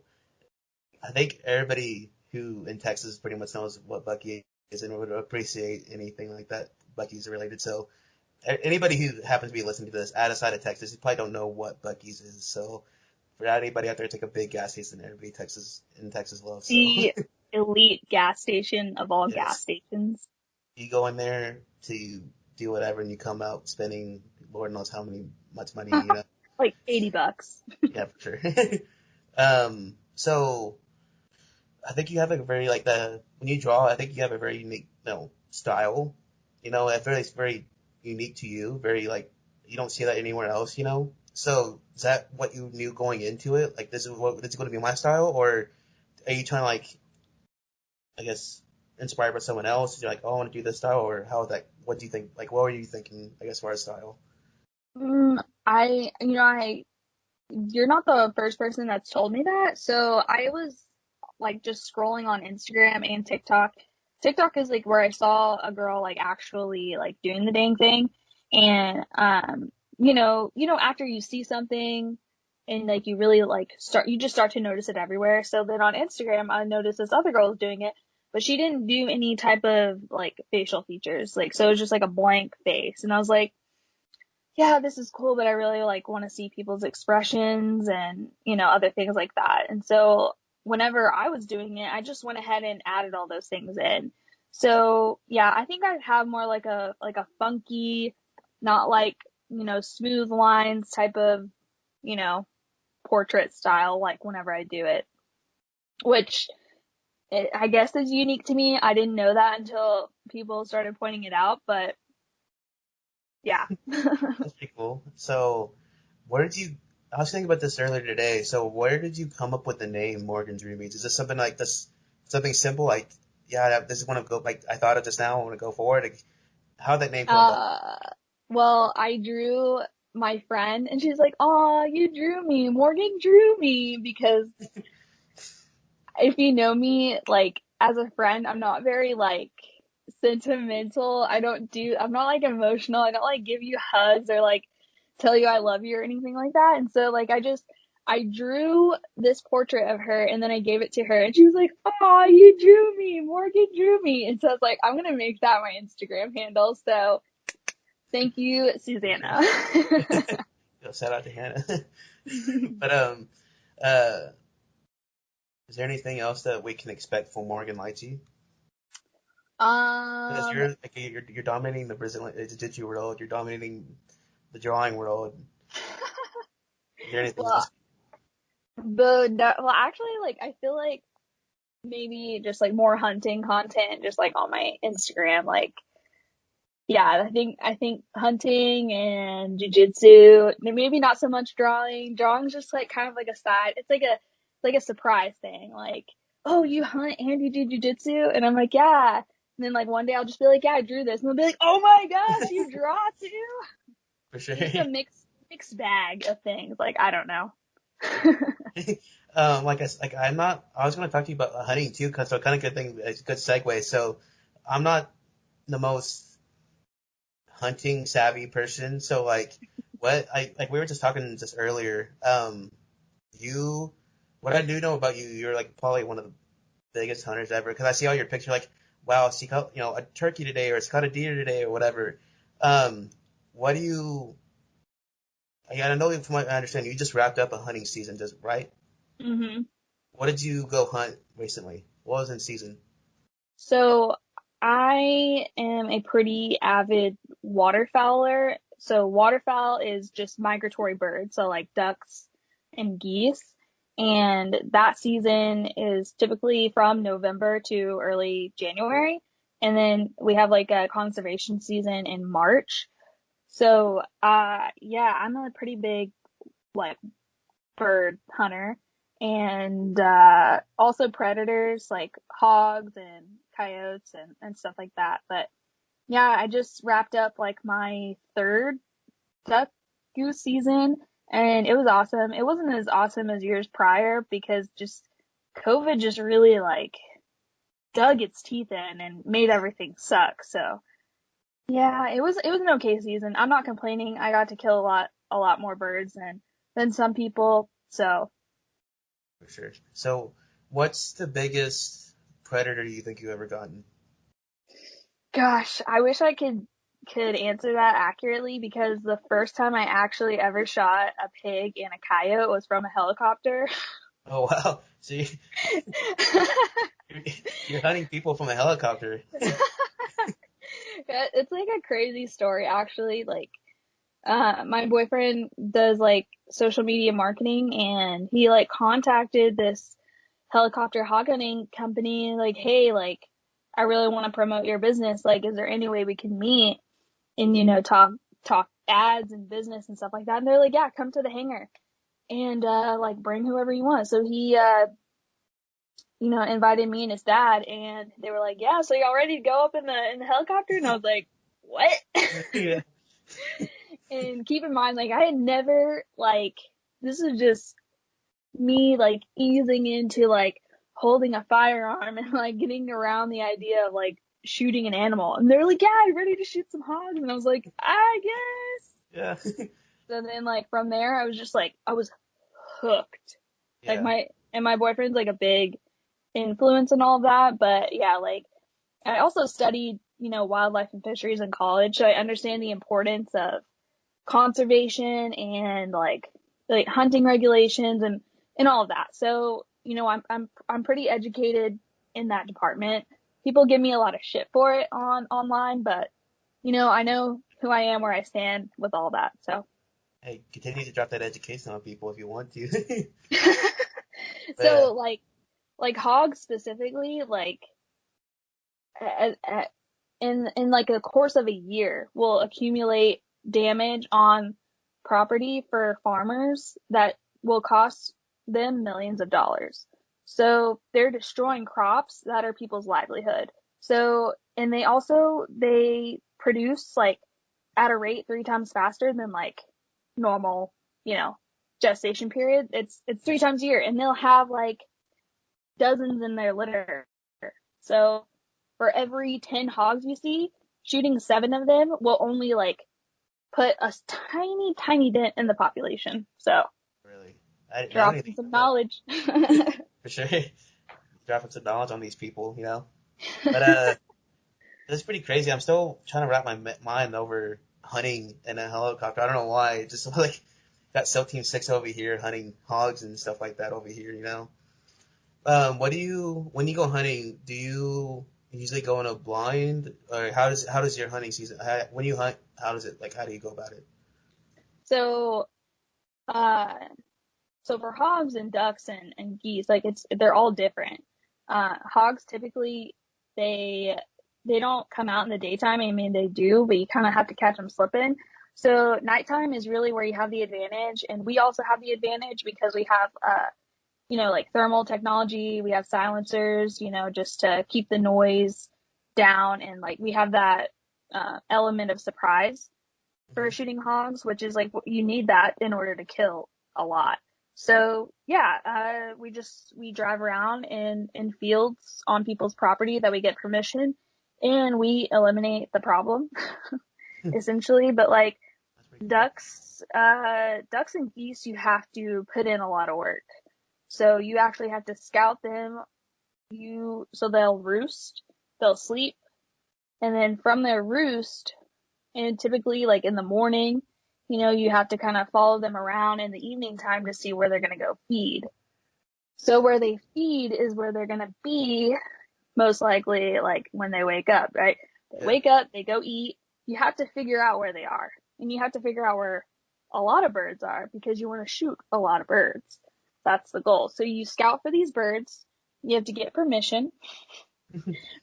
I think everybody who in Texas pretty much knows what Bucky is and would appreciate anything like that Bucky's related. So anybody who happens to be listening to this outside of Texas, you probably don't know what Bucky's is. So for anybody out there, it's like a big gas station that everybody in Texas loves. So The elite gas station of all gas yes, stations. you go in there to do whatever, and you come out spending Lord knows how much money, you know. Like $80. Yeah, for sure. So I think you have a very like the when you draw, I think you have a very unique, style. I feel like it's very unique to you. Very like you don't see that anywhere else. So is that what you knew going into it? Like this is going to be my style, or are you trying to like I guess inspired by someone else? You're like, oh, I want to do this style, or how that? What do you think? Like, what were you thinking? I guess for our style. Mm, you're not the first person that's told me that. So I was like just scrolling on Instagram and TikTok. TikTok is like where I saw a girl like actually like doing the dang thing. And after you see something and like you really like you just start to notice it everywhere. So then on Instagram I noticed this other girl was doing it, but she didn't do any type of like facial features. Like so it was just like a blank face. And I was like, yeah, this is cool, but I really like want to see people's expressions and, other things like that. And so whenever I was doing it, I just went ahead and added all those things in. So yeah, I think I have more like a funky, not like, smooth lines type of, you know, portrait style, like whenever I do it, which I guess is unique to me. I didn't know that until people started pointing it out, but yeah. That's pretty cool. So, where did you? I was thinking about this earlier today. So, where did you come up with the name Morgan's Rubies? Is this something like this? Something simple like, yeah, this is want to go. Like, I thought of this now. I want to go forward. Like, how did that name come about? Uh, well, I drew my friend and she's like, "Aw, you drew me. Morgan drew me." Because if you know me, like, as a friend, I'm not very, like, sentimental. I'm not, like, emotional. I don't, like, give you hugs or, like, tell you I love you or anything like that. And so, like, I drew this portrait of her and then I gave it to her and she was like, "Aw, you drew me. Morgan drew me." And so I was like, I'm gonna make that my Instagram handle. So, thank you, Susanna. Shout out to Hannah. But uh, is there anything else that we can expect from Morgan Lightsey? Because Um, you're dominating the Brazilian Jiu-Jitsu world. You're dominating the drawing world. Is there anything well, else? actually, like, I feel like maybe just like more hunting content, just like on my Instagram. Like, yeah, I think hunting and jujitsu. Maybe not so much drawing. Drawing's just like kind of like a side. It's like a surprise thing. Like, oh, you hunt and you do jujitsu, and I'm like, yeah. And then like one day I'll just be like, yeah, I drew this, and they'll be like, oh my gosh, you draw too. For sure. It's just a mixed bag of things. Like, I don't know. Like I'm not. I was going to talk to you about hunting too, cause so kind of good thing. It's a good segue. So I'm not the most hunting savvy person. So like, what I like we were just talking just earlier. You, what I do know about you, you're like probably one of the biggest hunters ever. Cause I see all your pictures, like, wow, she caught a turkey today, or she caught a deer today, or whatever. Um, what do you? I know from what I understand, you just wrapped up a hunting season, just right? hmm What did you go hunt recently? What was in season? So I am a pretty avid waterfowler. So waterfowl is just migratory birds, so like ducks and geese. And that season is typically from November to early January. And then we have like a conservation season in March. So yeah, I'm a pretty big like bird hunter. and also predators like hogs and coyotes and stuff like that. But yeah, I just wrapped up like my third duck goose season, and it was awesome. It wasn't as awesome as years prior because just COVID just really like dug its teeth in and made everything suck. So yeah, it was an okay season. I'm not complaining. I got to kill a lot more birds than some people. So For sure. So, what's the biggest predator you think you've ever gotten? gosh, I wish I could answer that accurately because the first time I actually ever shot a pig and a coyote was from a helicopter. Oh wow! So you're hunting people from a helicopter. It's like a crazy story actually. Like my boyfriend does like social media marketing and he like contacted this helicopter hog hunting company like, hey, like I really want to promote your business. Like, is there any way we can meet and talk ads and business and stuff like that? And they're like, yeah, come to the hangar and like bring whoever you want. So he invited me and his dad and they were like, yeah, so y'all ready to go up in the helicopter? And I was like, what? Yeah. And keep in mind, like, I had never, like, this is just me, like, easing into, like, holding a firearm and, like, getting around the idea of, like, shooting an animal. And they're like, yeah, you ready to shoot some hogs? And I was like, I guess. Yeah. So then, like, from there, I was just, like, I was hooked. Like, Yeah. my boyfriend's, like, a big influence and all of that. But, yeah, like, I also studied, wildlife and fisheries in college. So I understand the importance of conservation and like hunting regulations and all of that. So, I'm pretty educated in that department. People give me a lot of shit for it online, but I know who I am, where I stand with all that. So, Hey, continue to drop that education on people if you want to. But so like hogs specifically, like in like a course of a year will accumulate damage on property for farmers that will cost them millions of dollars. So they're destroying crops that are people's livelihood. So, and they produce like at a rate 3 times faster than like normal, you know, gestation period. It's 3 times a year and they'll have like dozens in their litter. So for every 10 hogs you see, shooting 7 of them will only like put a tiny, tiny dent in the population. So really, I don't even dropping think some that knowledge. for sure. Dropping some knowledge on these people. But that's pretty crazy. I'm still trying to wrap my mind over hunting in a helicopter. I don't know why. It's just like got SEAL Team 6 over here hunting hogs and stuff like that over here. What do you when you go hunting? Do you usually go in a blind, or how does your hunting season? When you hunt, how does it like? How do you go about it? So, uh, so for hogs and ducks and geese, like they're all different. Hogs typically they they don't come out in the daytime. I mean, they do, but you kind of have to catch them slipping. So nighttime is really where you have the advantage, and we also have the advantage because we have like thermal technology. We have silencers, just to keep the noise down, and like we have that element of surprise for Hmm. shooting hogs, which is like you need that in order to kill a lot. So yeah, we drive around in fields on people's property that we get permission, and we eliminate the problem essentially. But like That's pretty cool. ducks and geese, you have to put in a lot of work. So you actually have to scout them. So they'll roost, they'll sleep, and then from their roost, and typically like in the morning, you have to kind of follow them around in the evening time to see where they're going to go feed. So where they feed is where they're going to be most likely like when they wake up, right? They Yeah. wake up, they go eat. You have to figure out where they are. And you have to figure out where a lot of birds are because you want to shoot a lot of birds. That's the goal. So you scout for these birds. You have to get permission,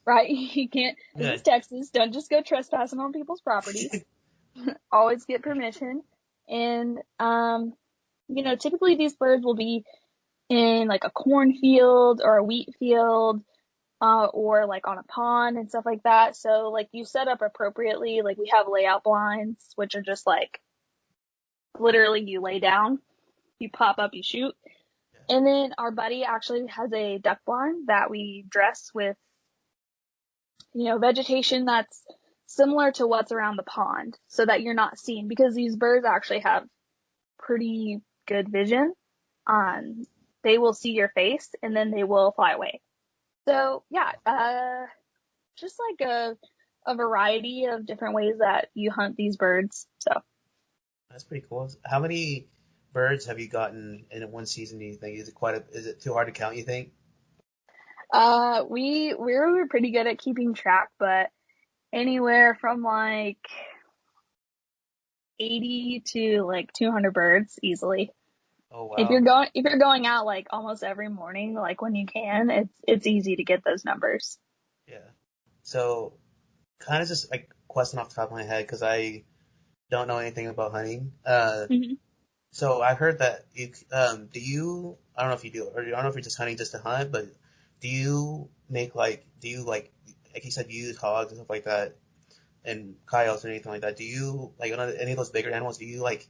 right? You can't, this Yeah. is Texas. Don't just go trespassing on people's property. Always get permission. And, typically these birds will be in like a cornfield or a wheat field, or like on a pond and stuff like that. So like you set up appropriately. Like we have layout blinds, which are just like literally you lay down, you pop up, you shoot. And then our buddy actually has a duck blind that we dress with, vegetation that's similar to what's around the pond so that you're not seen, because these birds actually have pretty good vision. Um, they will see your face and then they will fly away. So yeah, just like a variety of different ways that you hunt these birds. So That's pretty cool. How many birds have you gotten in one season, do you think? Is it too hard to count, you think? we were pretty good at keeping track, but anywhere from like 80 to like 200 birds easily. Oh, If you're wow. going if you're going out like almost every morning, like when you can, it's easy to get those numbers. Yeah. So, kind of just like question off the top of my head because I don't know anything about hunting. Hmm. So I heard that I don't know if you do, or I don't know if you're just hunting just to hunt, but do you like you said, you use hogs and stuff like that, and coyotes or anything like that? Do you, like, any of those bigger animals, do you like,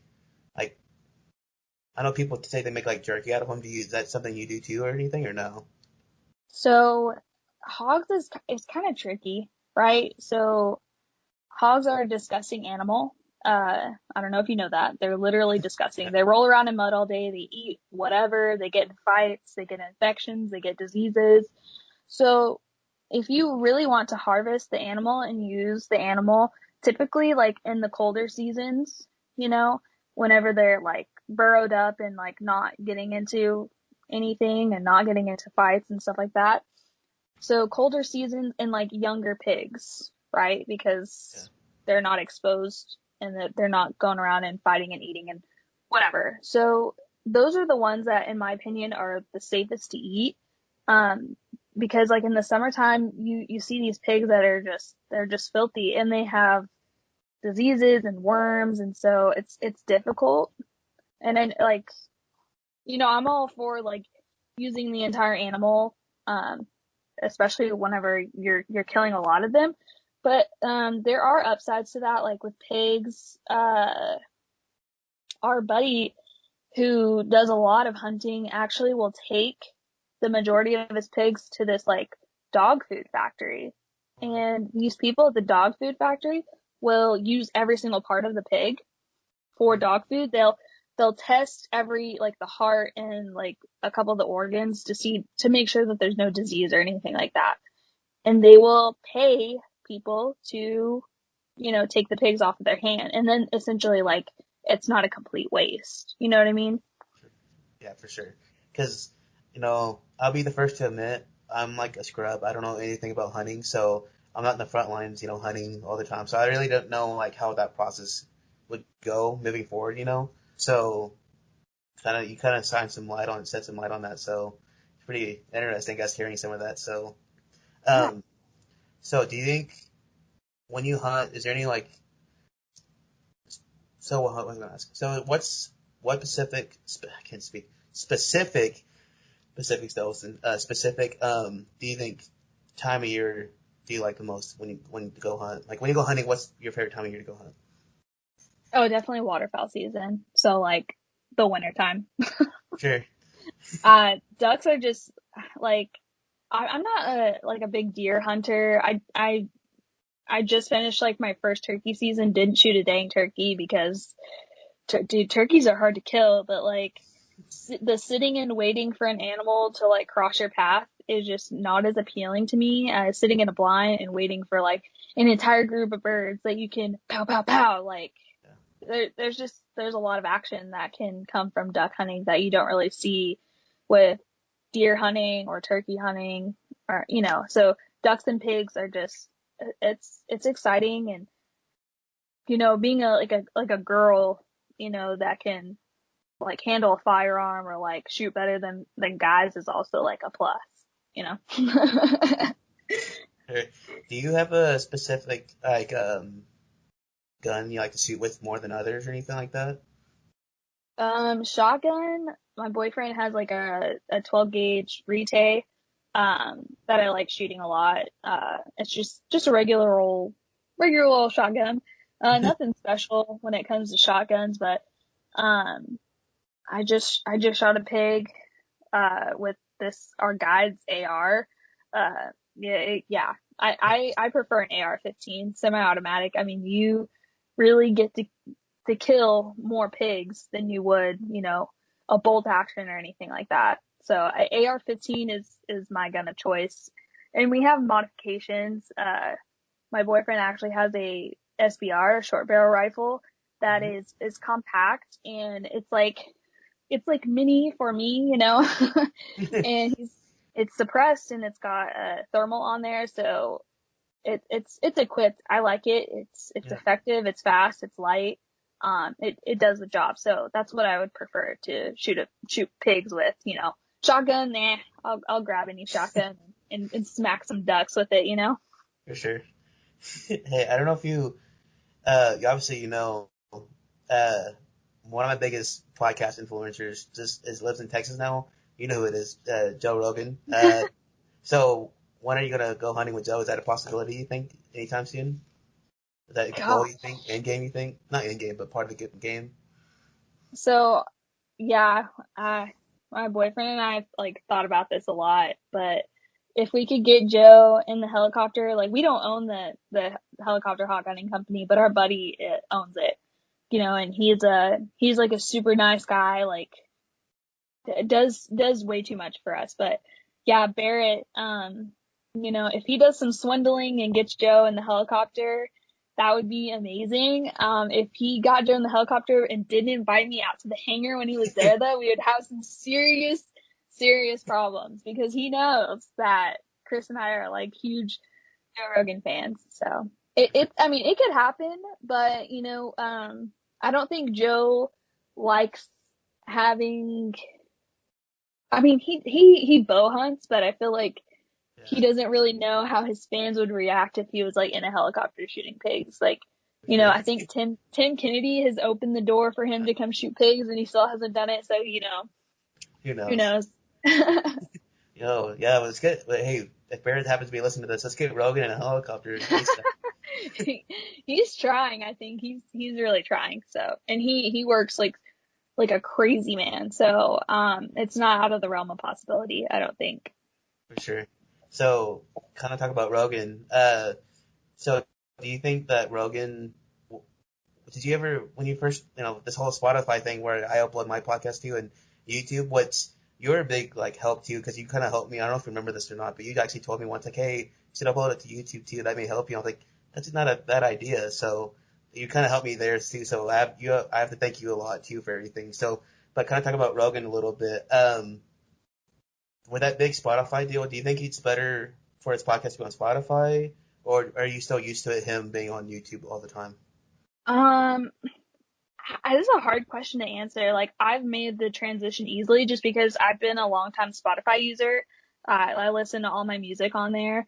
I know people say they make like jerky out of them. Is that something you do too or anything, or no? So hogs is kind of tricky, right? So hogs are a disgusting animal. I don't know if you know that. They're literally disgusting. They roll around in mud all day. They eat whatever. They get in fights. They get infections. They get diseases. So if you really want to harvest the animal and use the animal, typically like in the colder seasons, you know, whenever they're like burrowed up and like not getting into anything and not getting into fights and stuff like that. So colder seasons and like younger pigs, right? Yeah. Because they're not exposed and that they're not going around and fighting and eating and whatever. So those are the ones that, in my opinion, are the safest to eat. Um, because like in the summertime, you see these pigs that are they're just filthy and they have diseases and worms, and so it's difficult. And then like I'm all for like using the entire animal, um, especially whenever you're killing a lot of them. But there are upsides to that, like with pigs. Our buddy who does a lot of hunting actually will take the majority of his pigs to this like dog food factory. Wow. And these people at the dog food factory will use every single part of the pig for Hmm. dog food. They'll test every like the heart and like a couple of the organs to make sure that there's no disease or anything like that. And they will pay people to, take the pigs off of their hand. And then essentially like it's not a complete waste. You know what I mean? Yeah, for sure. Because, I'll be the first to admit I'm like a scrub. I don't know anything about hunting, so I'm not in the front lines, hunting all the time. So I really don't know like how that process would go moving forward. So you kind of shed some light on that. So it's pretty interesting, guys, hearing some of that. So, Yeah. um, so do you think when you hunt, is there any like, so what was I gonna ask? So what I can't speak, specific Pacific Coast and specific do you think time of year do you like the most when you go hunt? Like when you go hunting, what's your favorite time of year to go hunt? Oh, definitely waterfowl season. So like the winter time. Sure. Ducks are just like I'm not a big deer hunter. I just finished like my first turkey season. Didn't shoot a dang turkey because dude, turkeys are hard to kill. But like the sitting and waiting for an animal to like cross your path is just not as appealing to me as sitting in a blind and waiting for like an entire group of birds that you can pow pow pow. Like Yeah. there's a lot of action that can come from duck hunting that you don't really see with deer hunting or turkey hunting, or so ducks and pigs are just it's exciting. And being a girl, that can like handle a firearm or like shoot better than guys is also like a plus, you know. Sure. Do you have a specific like gun you like to shoot with more than others or anything like that? Shotgun, my boyfriend has like a 12 gauge Rite, that I like shooting a lot. It's just a regular old shotgun. Nothing special when it comes to shotguns, but, um, I just shot a pig, with our guide's AR. Yeah. I prefer an AR-15 semi-automatic. I mean, you really get to kill more pigs than you would, a bolt action or anything like that. So AR-15 is my gun of choice. And we have modifications. My boyfriend actually has a SBR, a short barrel rifle that Mhm. is compact, and it's like mini for me, and it's suppressed and it's got a thermal on there, so it's equipped. I like it. It's Yeah, effective. It's fast. It's light. It does the job. So that's what I would prefer to shoot pigs with. Shotgun. Nah, I'll grab any shotgun and smack some ducks with it. for sure. Hey, I don't know if you obviously uh, one of my biggest podcast influencers just lives in Texas now. You know who it is, Joe Rogan. So when are you gonna go hunting with Joe? Is that a possibility? You think anytime soon? Is that a goal? You think? Gosh. End game? You think? Not end game, but part of the game. So yeah, my boyfriend and I like thought about this a lot, but if we could get Joe in the helicopter, like we don't own the helicopter hot gunning company, but our buddy owns it, and he's like a super nice guy, like does way too much for us. But yeah, Barrett, if he does some swindling and gets Joe in the helicopter, that would be amazing. If he got Joe in the helicopter and didn't invite me out to the hangar when he was there, though, we would have some serious problems because he knows that Chris and I are like huge Joe Rogan fans. So I mean, it could happen, but I don't think Joe likes having. I mean, he bow hunts, but I feel like he Yeah, doesn't really know how his fans would react if he was like in a helicopter shooting pigs. Like, for sure. I think Tim Kennedy has opened the door for him to come shoot pigs, and he still hasn't done it. So Who who knows? knows? Yo, yeah, well, it's good. But hey, if Barrett happens to be listening to this, let's get Rogan in a helicopter. ASAP. he, he's trying. I think he's really trying. So, and he works like a crazy man. So, it's not out of the realm of possibility. I don't think. For sure. So, kind of talk about Rogan. So do you think that Rogan, did you ever, when you first, this whole Spotify thing where I upload my podcast to you and YouTube, what's your big like help to you? Because you kind of helped me. I don't know if you remember this or not, but you actually told me once, like, hey, you should upload it to YouTube too. That may help you. I was like, that's not a bad idea. So you kind of helped me there too. So I have to thank you a lot too for everything. So, but kind of talk about Rogan a little bit. With that big Spotify deal, do you think it's better for his podcast to be on Spotify, or are you still used to him being on YouTube all the time? Um, this is a hard question to answer. Like, I've made the transition easily just because I've been a long time Spotify user. I listen to all my music on there.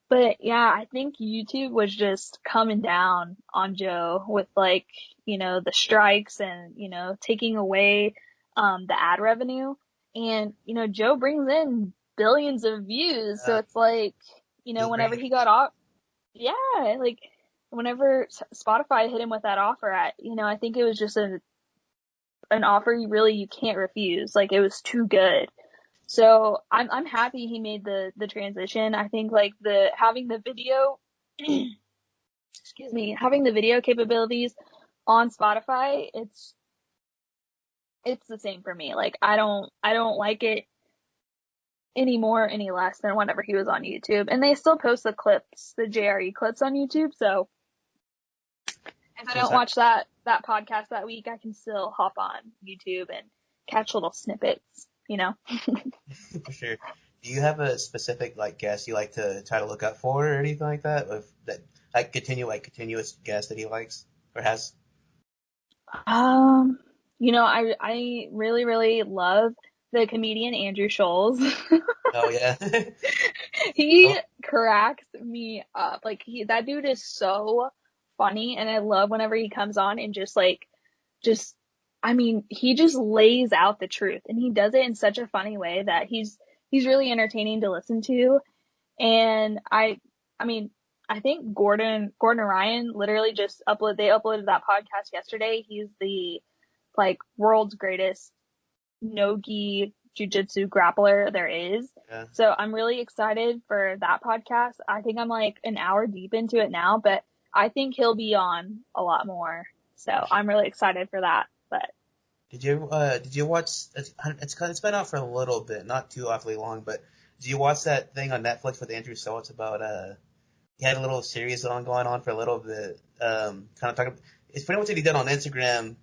But yeah, I think YouTube was just coming down on Joe with like, the strikes and, taking away, the ad revenue. And, Joe brings in billions of views. So Uh, it's like, he's whenever bringing he got off, yeah, like whenever Spotify hit him with that offer, I think it was just an offer you can't refuse. Like it was too good. So I'm happy he made the transition. I think like the having the video, excuse me, having the video capabilities on Spotify, it's the same for me. Like I don't like it any more, any less than whenever he was on YouTube. And they still post the clips, the JRE clips on YouTube. So if I so it's don't not watch that podcast that week, I can still hop on YouTube and catch little snippets. for sure. Do you have a specific like guest you like to try to look up for or anything like that? Of that continuous guest that he likes or has? Um, I really really love the comedian Andrew Scholes. Oh yeah. He Oh, cracks me up. Like that dude is so funny, and I love whenever he comes on and just I mean, he just lays out the truth and he does it in such a funny way that he's really entertaining to listen to. And I mean, I think Gordon Ryan literally just they uploaded that podcast yesterday. He's the like world's greatest no-gi jiu-jitsu grappler there is. Yeah. So I'm really excited for that podcast. I think I'm like an hour deep into it now, but I think he'll be on a lot more. So I'm really excited for that. But Did you watch? It's been out for a little bit, not too awfully long, but did you watch that thing on Netflix with Andrew Schultz about he had a little series going on for a little bit, kind of talking. It's pretty much what he did on Instagram.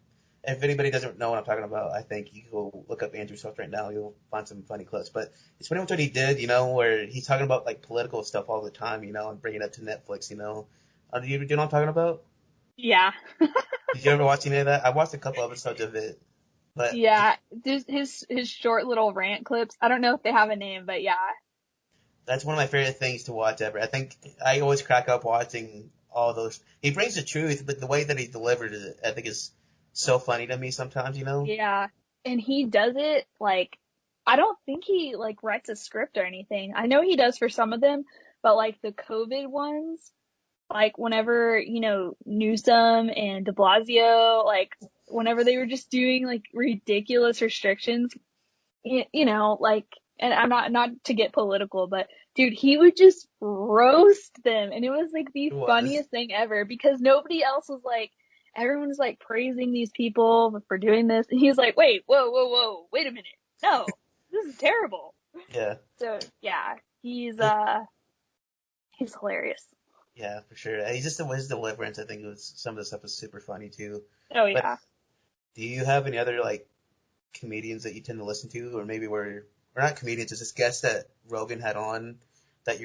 If anybody doesn't know what I'm talking about, I think you can go look up Andrew Schultz right now. You'll find some funny clips. But it's pretty much what he did, where he's talking about like political stuff all the time, and bringing it up to Netflix, do you know what I'm talking about? yeah, Did you ever watch any of that? I watched a couple episodes of it, but yeah, his short little rant clips. I don't know if they have a name, but yeah, that's one of my favorite things to watch ever. I think I always crack up watching all those. He brings the truth, but the way that he delivers it, I think is so funny to me sometimes. yeah, and he does it like I don't think he like writes a script or anything. I know he does for some of them, but like the COVID ones, like whenever, Newsom and de Blasio, like whenever they were just doing like ridiculous restrictions, like, and I'm not to get political, but dude, he would just roast them. And it was like the It was. funniest thing ever because nobody else was like, everyone was like praising these people for doing this. And he was like, wait, whoa, whoa, whoa, wait a minute. No, this is terrible. Yeah. So yeah, It- he's hilarious. yeah, for sure. He's just his deliverance. I think some of the stuff was super funny too. Oh But yeah. do you have any other like comedians that you tend to listen to, or maybe or not comedians, it's just guests that Rogan had on that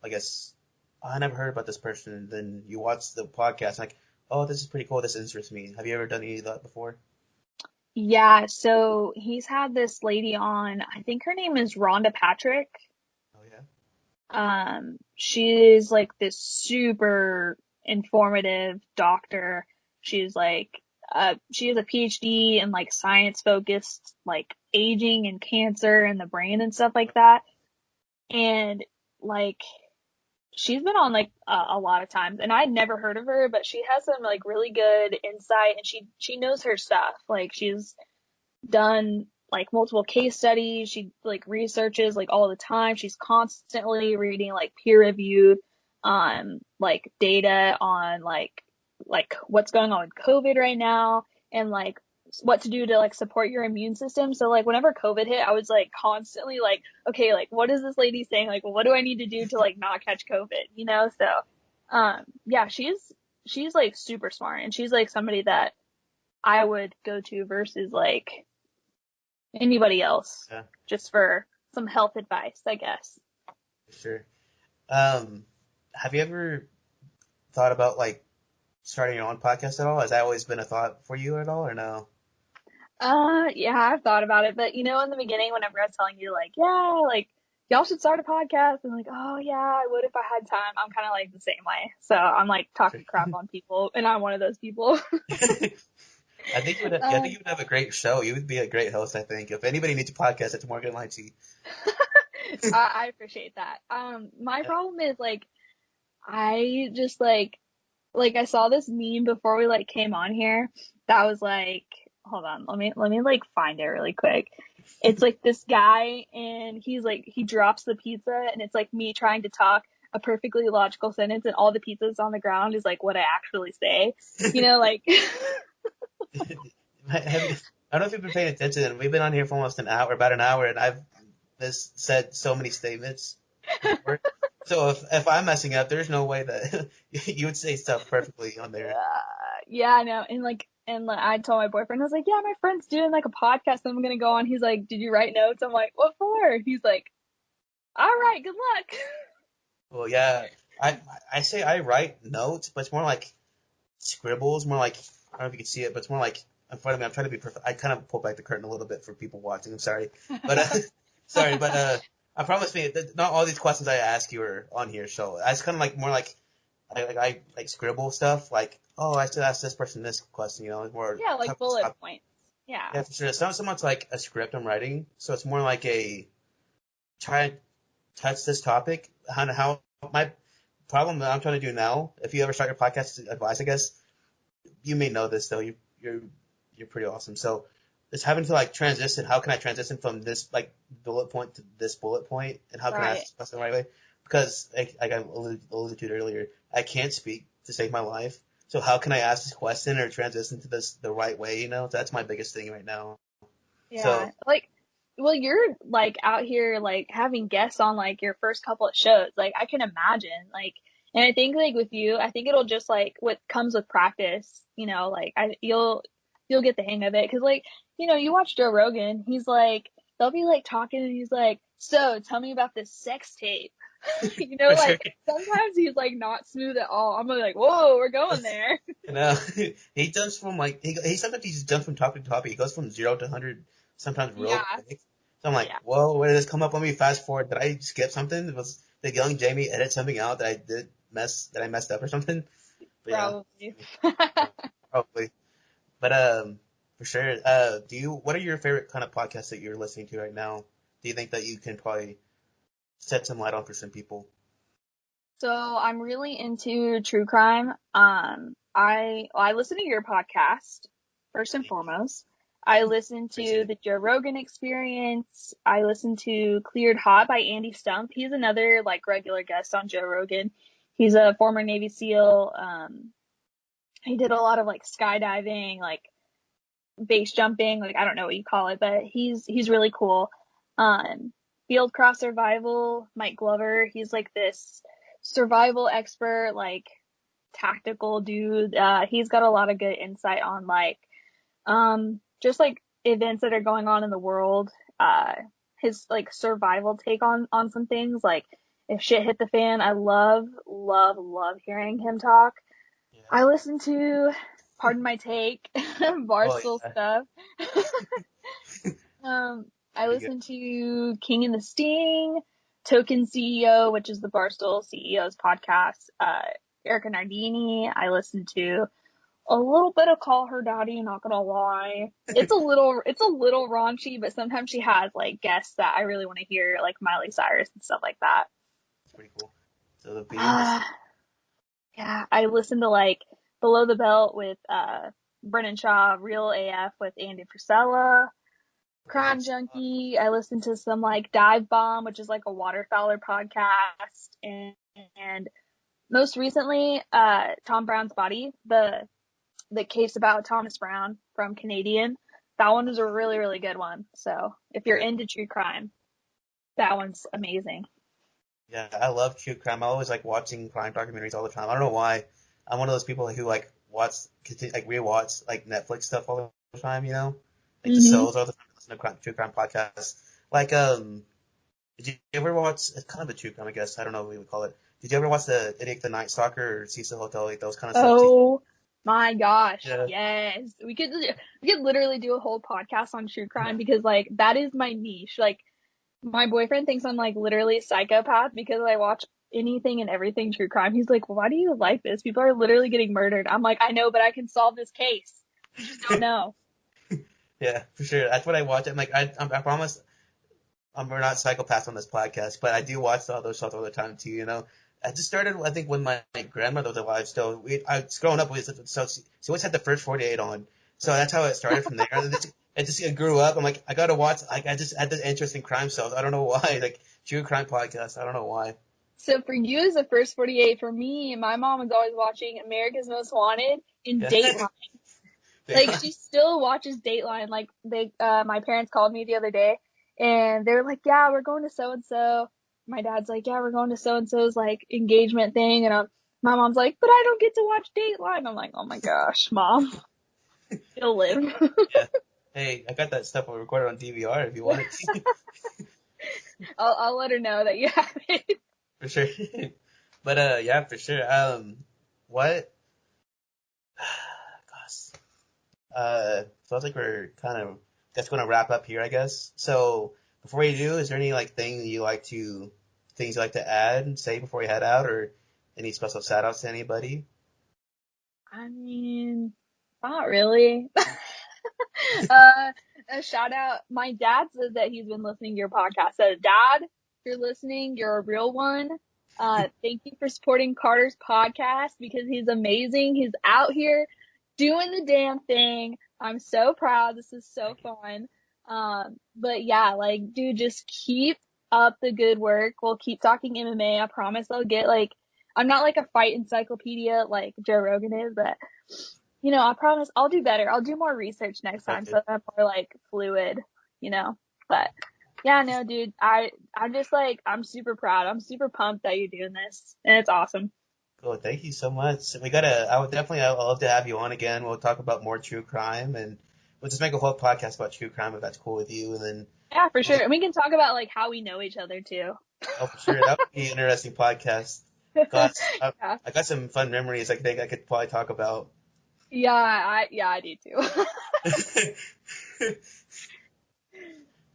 I guess, "Oh, I never heard about this person," and then you watch the podcast like, oh, this is pretty cool. This interests me. Have you ever done any of that before? Yeah, so he's had this lady on, I think her name is Rhonda Patrick. Oh yeah. She's like this super informative doctor. She's like, she has a PhD in like science focused, like aging and cancer and the brain and stuff like that. And like, she's been on like a lot of times and I'd never heard of her, but she has some like really good insight and she knows her stuff. Like she's done like multiple case studies. She like researches like all the time. She's constantly reading like peer reviewed like data on like what's going on with COVID right now and like what to do to like support your immune system. So like whenever COVID hit, I was like constantly like, okay, like what is this lady saying? Like what do I need to do to like not catch COVID? So yeah, she's like super smart and she's like somebody that I would go to versus like anybody else Yeah, just for some health advice, I guess. for sure. Um, have you ever thought about like starting your own podcast at all? Has that always been a thought for you at all, or no? Yeah, I've thought about it, but in the beginning, whenever I was telling you, like, yeah, like, y'all should start a podcast, I'm like, oh, yeah, I would if I had time. I'm kind of like the same way. So I'm like talking crap on people, and I'm one of those people. I think I uh, think you would have a great show. You would be a great host. I think if anybody needs a podcast, it's Morgan Lightsey. I appreciate that. My problem is like, I just like I saw this meme before we like came on here that was like, hold on, let me like find it really quick. It's like this guy and he's like he drops the pizza and it's like me trying to talk a perfectly logical sentence and all the pizzas on the ground is like what I actually say. Like I don't know if you've been paying attention. We've been on here for almost an hour, about an hour, and I've just said so many statements before. So if I'm messing up, there's no way that you would say stuff perfectly on there. yeah, I know. And I told my boyfriend, I was like, yeah, my friend's doing like a podcast I'm gonna go on. He's like, did you write notes? I'm like, what for? He's like, all right, good luck. Well, yeah, I say I write notes, but it's more like scribbles, more like I don't know if you can see it, but it's more like in front of me. I'm trying to be perfect. I kind of pull back the curtain a little bit for people watching. I'm sorry, but sorry, but I promise me that not all these questions I ask you are on here. So I just kind of like more like I like scribble stuff. Like, oh, I should ask this person this question. It's more Yeah, like bullet points. Yeah. Yeah, for sure. It's not so much like a script I'm writing, so it's more like a try to touch this topic. How my problem that I'm trying to do now, if you ever start your podcast advice, I guess you may know this though. You're you're pretty awesome. So it's having to like transition. How can I transition from this like bullet point to this bullet point, and how can I ask Right. this question the right way? Because like I alluded to it earlier, I can't speak to save my life. So how can I ask this question or transition to this the right way? You know, that's my biggest thing right now. So Yeah. Like, well, you're like out here like having guests on like your first couple of shows. Like, I can imagine. Like, and I think like with you, I think it'll just like what comes with practice. Like you'll get the hang of it. Cause like you watch Joe Rogan. He's like they'll be like talking and he's like, so tell me about this sex tape. for sure, Like sometimes he's like not smooth at all. I'm like, whoa, we're going there. you know, he jumps from like he sometimes he just jumps from topic to topic. He goes from 0 to 100 sometimes real Yeah. quick. So I'm like, Yeah. whoa, where did this come up? Let me fast forward. Did I skip something? Was the young Jamie edit something out that I messed up or something? But yeah, Probably. yeah, probably. But for sure. What are your favorite kind of podcasts that you're listening to right now? Do you think that you can probably set some light on for some people? So I'm really into true crime. I listen to your podcast first and foremost. I listen Appreciate to it. the Joe Rogan Experience. I listen to Cleared Hot by Andy Stump. He's another like regular guest on Joe Rogan. He's a former Navy SEAL. He did a lot of like skydiving, like base jumping, like I don't know what you call it, but he's really cool. Field Cross Survival, Mike Glover, he's like this survival expert, like tactical dude. He's got a lot of good insight on like just like events that are going on in the world. His like survival take on some things, like if shit hit the fan. I love hearing him talk. Yeah. I listen to, pardon my take, Oh Barstool yeah. stuff. I Pretty good. listen to King and the Sting, Token CEO, which is the Barstool CEO's podcast, Erica Nardini. I listen to a little bit of Call Her Daddy, not gonna lie. It's a little raunchy, but sometimes she has like guests that I really want to hear, like Miley Cyrus and stuff like that. It's pretty cool. So the being the Uh, yeah, I listen to like Below the Belt with Brennan Shaw, Real AF with Andy Frisella, Basic Crime Junkie. I listen to some like Dive Bomb, which is like a waterfowler podcast, and most recently, Tom Brown's Body, the case about Thomas Brown from Canadian. That one is a really really good one. So if you're stuff. into true crime, that one's amazing. Yeah, I love true crime. I always like watching crime documentaries all the time. I don't know why. I'm one of those people who like like rewatch like Netflix stuff all the time. You know, like the Mhm. shows all the time. Listen to true crime podcasts. Like did you ever watch? It's kind of a true crime, I guess. I don't know what we would call it. Did you ever watch the Idiot the Night Stalker or Cecil Hotel? Like those kind of stuff too. Oh my gosh, Yeah. yes. We could literally do a whole podcast on true crime because like that is my niche. Like my boyfriend thinks I'm like literally a psychopath because I watch anything and everything true crime. He's like, "Why do you like this? People are literally getting murdered." I'm like, "I know, but I can solve this case. You just don't know." Yeah, for sure. That's what I watch. I'm like, I promise we're not psychopaths on this podcast, but I do watch all those shows all the time too. You know, I just started, I think, when my grandmother was alive. Still, I was growing up with so she always had the first 48 on, so that's how it started from there. And it grew up. I'm like, I gotta watch. Like, I just had this interest in crime shows. I don't know why. Like true crime podcast. I don't know why. So for you as the first 48, for me, my mom was always watching America's Most Wanted and Yeah. Dateline. Like she still watches Dateline. Like my parents called me the other day and they were like, "Yeah, we're going to so and so." My dad's like, "Yeah, we're going to so and so's like engagement thing," and my mom's like, "But I don't get to watch Dateline." I'm like, "Oh my gosh, mom, still live." Yeah. Hey, I got that stuff recorded on DVR if you want it to, I'll let her know that you have it. for sure. But yeah, for sure. What? Gosh. Sounds like we're kind of just going to wrap up here, I guess. So before we do, is there any like things you like to add and say before we head out, or any special shout outs to anybody? I mean, not really. A shout out. My dad says that he's been listening to your podcast. So, Dad, if you're listening, you're a real one. Thank you for supporting Carter's podcast because he's amazing. He's out here doing the damn thing. I'm so proud. This is so fun. But yeah, like, dude, just keep up the good work. We'll keep talking MMA. I promise I'll get like, I'm not like a fight encyclopedia like Joe Rogan is, but I promise I'll do better. I'll do more research next time so that I'm more like fluid, But yeah, no, dude, I'm just like, I'm super proud. I'm super pumped that you're doing this and it's awesome. Cool. Thank you so much. I'd love to have you on again. We'll talk about more true crime and we'll just make a whole podcast about true crime if that's cool with you. And then, Yeah, for sure. And we can talk about like how we know each other too. oh, for sure. That would be an interesting podcast. Got, Yeah. I got some fun memories I think I could probably talk about. Yeah, I do too.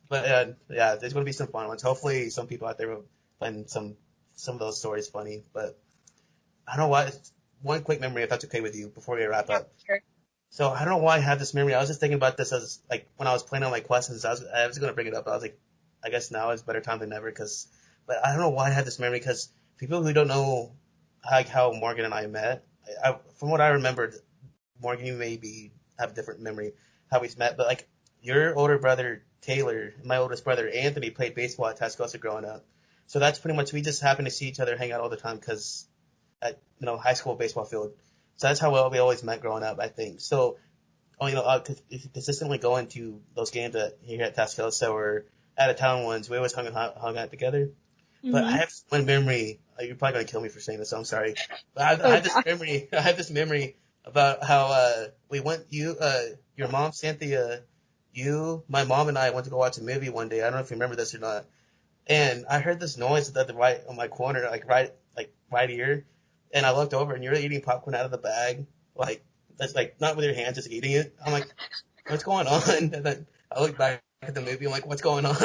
But yeah, there's going to be some fun ones. Hopefully some people out there will find some of those stories funny. But I don't know why. One quick memory, if that's okay with you, before we wrap up. Sure. So I don't know why I have this memory. I was just thinking about this as like when I was playing on my questions. I was going to bring it up. I was like, I guess now is a better time than ever. But I don't know why I had this memory because people who don't know how Morgan and I met, from what I remembered, Morgan, you maybe have a different memory how we met. But like your older brother Taylor, my oldest brother Anthony played baseball at Tascosa growing up. So that's pretty much, we just happened to see each other hang out all the time because at high school baseball field. So that's how well we always met growing up, I think. So, consistently going to those games here at Tascosa or out of town ones, we always hung out together. Mm-hmm. But I have one memory. You're probably gonna kill me for saying this, so I'm sorry. But I have this memory. I have this memory about how we went. Your mom, Cynthia, my mom, and I went to go watch a movie one day. I don't know if you remember this or not. And I heard this noise at the right on my corner, right ear. And I looked over, and you're eating popcorn out of the bag, that's not with your hands, just eating it. I'm like, what's going on? And then I look back at the movie, I'm like, what's going on?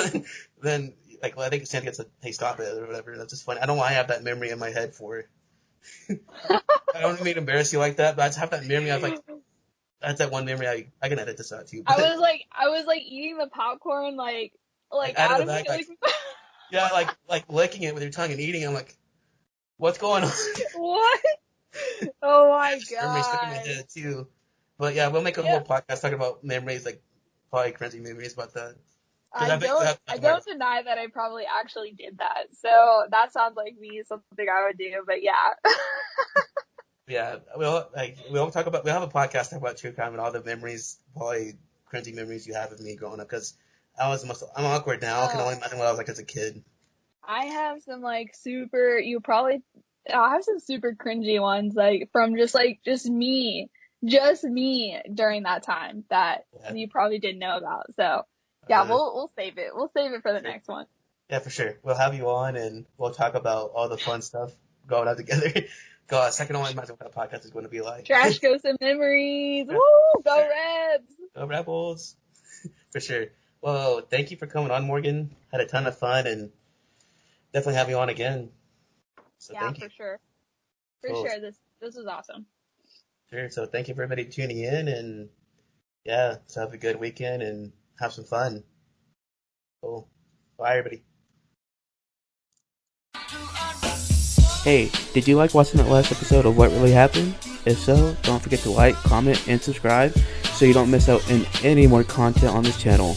Then I think Santa said, hey, stop it or whatever. That's just funny. I don't know why I have that memory in my head for it. I don't mean to embarrass you like that, but I just have that memory. I was like, that's that one memory. I can edit this out too. But I was like eating the popcorn like out of the bag, yeah, like licking it with your tongue and eating. I'm like, what's going on? What? Oh my god. Memories stuck in my head too. But yeah, we'll make a whole podcast talking about memories, like probably crazy memories about that. I don't deny that I probably actually did that. So that sounds like me, something I would do. But yeah. Yeah, we'll have a podcast talking about true crime and all the memories, probably cringy memories you have of me growing up. Because I'm awkward now. I can only imagine what I was like as a kid. I have some I have some super cringy ones, like from just me during that time that you probably didn't know about. So yeah, we'll save it. We'll save it for the next one. Yeah, for sure. We'll have you on and we'll talk about all the fun stuff going out together. God, I can only imagine what that podcast is going to be like. Trash Ghosts and Memories. Woo! Go Rebs! Go Rebels! For sure. Well, thank you for coming on, Morgan. Had a ton of fun and definitely have you on again. So yeah, thank you. For sure. For sure. This was awesome. Sure. So thank you for everybody tuning in and yeah, so have a good weekend and have some fun. Cool. Bye, everybody. Hey, did you like watching that last episode of What Really Happened? If so, don't forget to like, comment, and subscribe so you don't miss out on any more content on this channel.